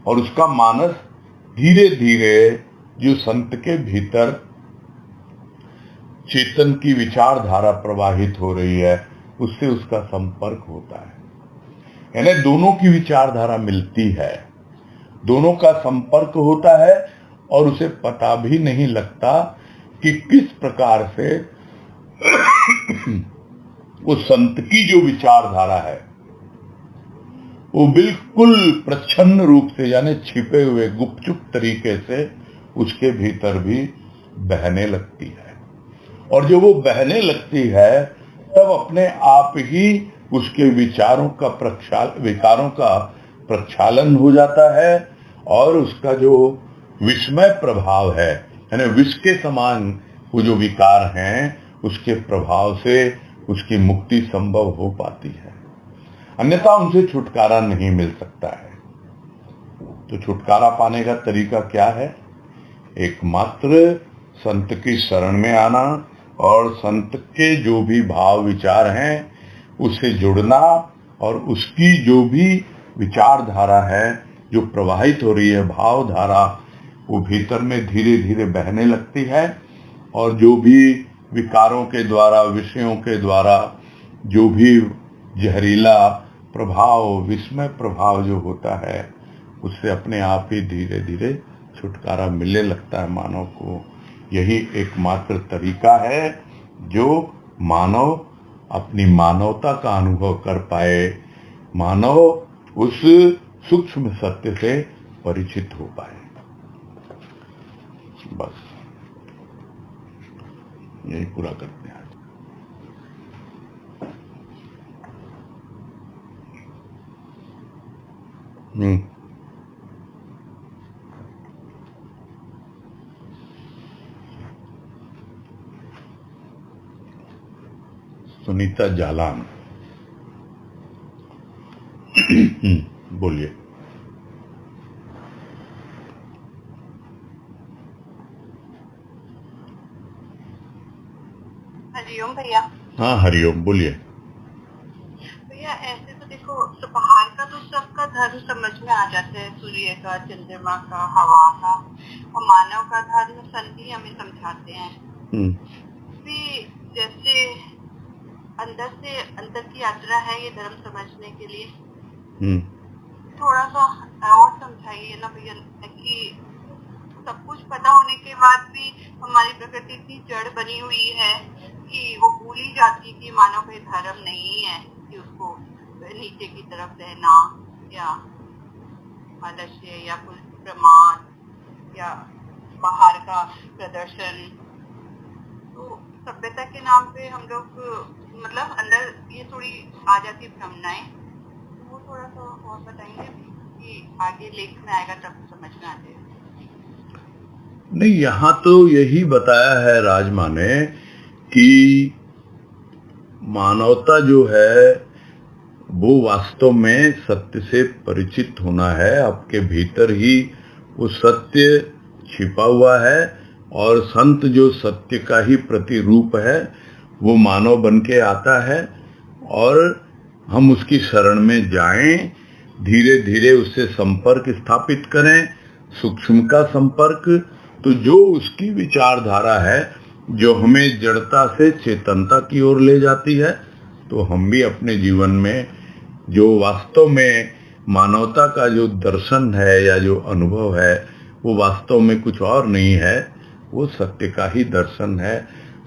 Speaker 1: और उसका मानस धीरे धीरे जो संत के भीतर चेतन की विचारधारा प्रवाहित हो रही है, उससे उसका संपर्क होता है। यानी दोनों की विचारधारा मिलती है, दोनों का संपर्क होता है, और उसे पता भी नहीं लगता कि किस प्रकार से उस संत की जो विचारधारा है वो बिल्कुल प्रच्छन्न रूप से, यानी छिपे हुए गुपचुप तरीके से उसके भीतर भी बहने लगती है। और जब वो बहने लगती है, तब अपने आप ही उसके विकारों का प्रक्षालन हो जाता है, और उसका जो विस्मय प्रभाव है, यानी विष के समान वो जो विकार हैं, उसके प्रभाव से उसकी मुक्ति संभव हो पाती है। अन्यथा उनसे छुटकारा नहीं मिल सकता है। तो छुटकारा पाने का तरीका क्या है? एकमात्र संत की शरण में आना और संत के जो भी भाव विचार हैं उससे जुड़ना, और उसकी जो भी विचारधारा है जो प्रवाहित हो रही है, भाव धारा, वो भीतर में धीरे धीरे बहने लगती है। और जो भी विकारों के द्वारा, विषयों के द्वारा जो भी जहरीला प्रभाव, विस्मय प्रभाव जो होता है, उससे अपने आप ही धीरे धीरे छुटकारा मिलने लगता है मानव को। यही एकमात्र तरीका है जो मानव अपनी मानवता का अनुभव कर पाए, मानव उस सूक्ष्म सत्य से परिचित हो पाए। बस यही पूरा करते हैं। सुनीता जालान, बोलिए।
Speaker 2: हरिओम भैया।
Speaker 1: हाँ हरिओम, बोलिए।
Speaker 2: भैया ऐसे तो देखो, तो बाहर का तो सबका धर्म समझ में आ जाता है, सूर्य का, चंद्रमा का, हवा का, और मानव का धर्म संत ही हमें समझाते हैं। भी जैसे अंदर से अंदर की यात्रा है ये धर्म समझने के लिए, थोड़ा सा और समझाइए ना भैया, कि सब कुछ पता होने के बाद भी हमारी प्रकृति इतनी जड़ बनी हुई है कि वो भूल ही जाती है कि मानव कोई धर्म नहीं है कि उसको नीचे की तरफ रहना या आलस्य या कुछ प्रमाद या बाहर का प्रदर्शन। तो सभ्यता के नाम पे हम लोग मतलब अंदर ये थोड़ी आ जाती भ्रमणाएं, वो थोड़ा सा और बताएंगे कि आगे लेख में आएगा तब समझ में आ जाएगा।
Speaker 1: नहीं, यहाँ तो यही बताया है राजमा ने कि मानवता जो है वो वास्तव में सत्य से परिचित होना है। आपके भीतर ही वो सत्य छिपा हुआ है, और संत जो सत्य का ही प्रतिरूप है वो मानव बन के आता है, और हम उसकी शरण में जाएं, धीरे धीरे उससे संपर्क स्थापित करें, सूक्ष्म का संपर्क। तो जो उसकी विचारधारा है जो हमें जड़ता से चेतनता की ओर ले जाती है, तो हम भी अपने जीवन में जो वास्तव में मानवता का जो दर्शन है या जो अनुभव है, वो वास्तव में कुछ और नहीं है, वो सत्य का ही दर्शन है।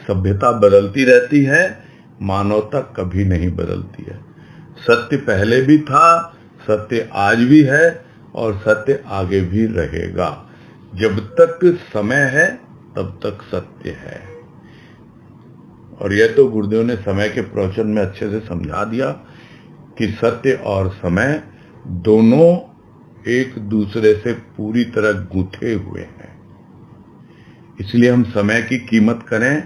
Speaker 1: सभ्यता बदलती रहती है, मानवता कभी नहीं बदलती है। सत्य पहले भी था, सत्य आज भी है, और सत्य आगे भी रहेगा। जब तक समय है तब तक सत्य है। और यह तो गुरुदेव ने समय के प्रवचन में अच्छे से समझा दिया कि सत्य और समय दोनों एक दूसरे से पूरी तरह गूंथे हुए हैं। इसलिए हम समय की कीमत करें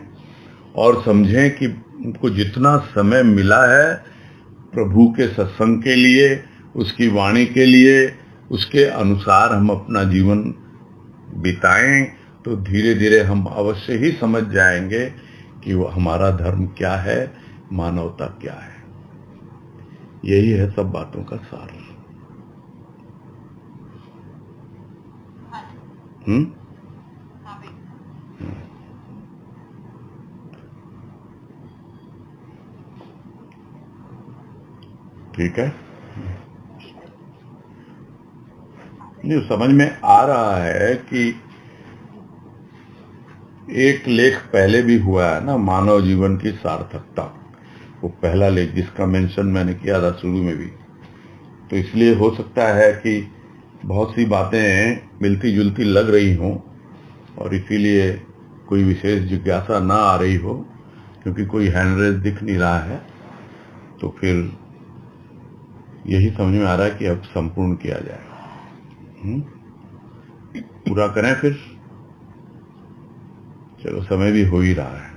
Speaker 1: और समझें कि उनको जितना समय मिला है प्रभु के सत्संग के लिए, उसकी वाणी के लिए, उसके अनुसार हम अपना जीवन बिताएं, तो धीरे धीरे हम अवश्य ही समझ जाएंगे कि वो हमारा धर्म क्या है, मानवता क्या है। यही है सब बातों का सार। ठीक है, नहीं समझ में आ रहा है कि एक लेख पहले भी हुआ है ना, मानव जीवन की सार्थकता, वो पहला लेख जिसका मेंशन मैंने किया था शुरू में भी। तो इसलिए हो सकता है कि बहुत सी बातें मिलती जुलती लग रही हों और इसीलिए कोई विशेष जिज्ञासा ना आ रही हो, क्योंकि कोई हैंडरेज दिख नहीं रहा है। तो फिर यही समझ में आ रहा है कि अब संपूर्ण किया जाए, पूरा करें फिर। चलो, समय भी हो ही रहा है।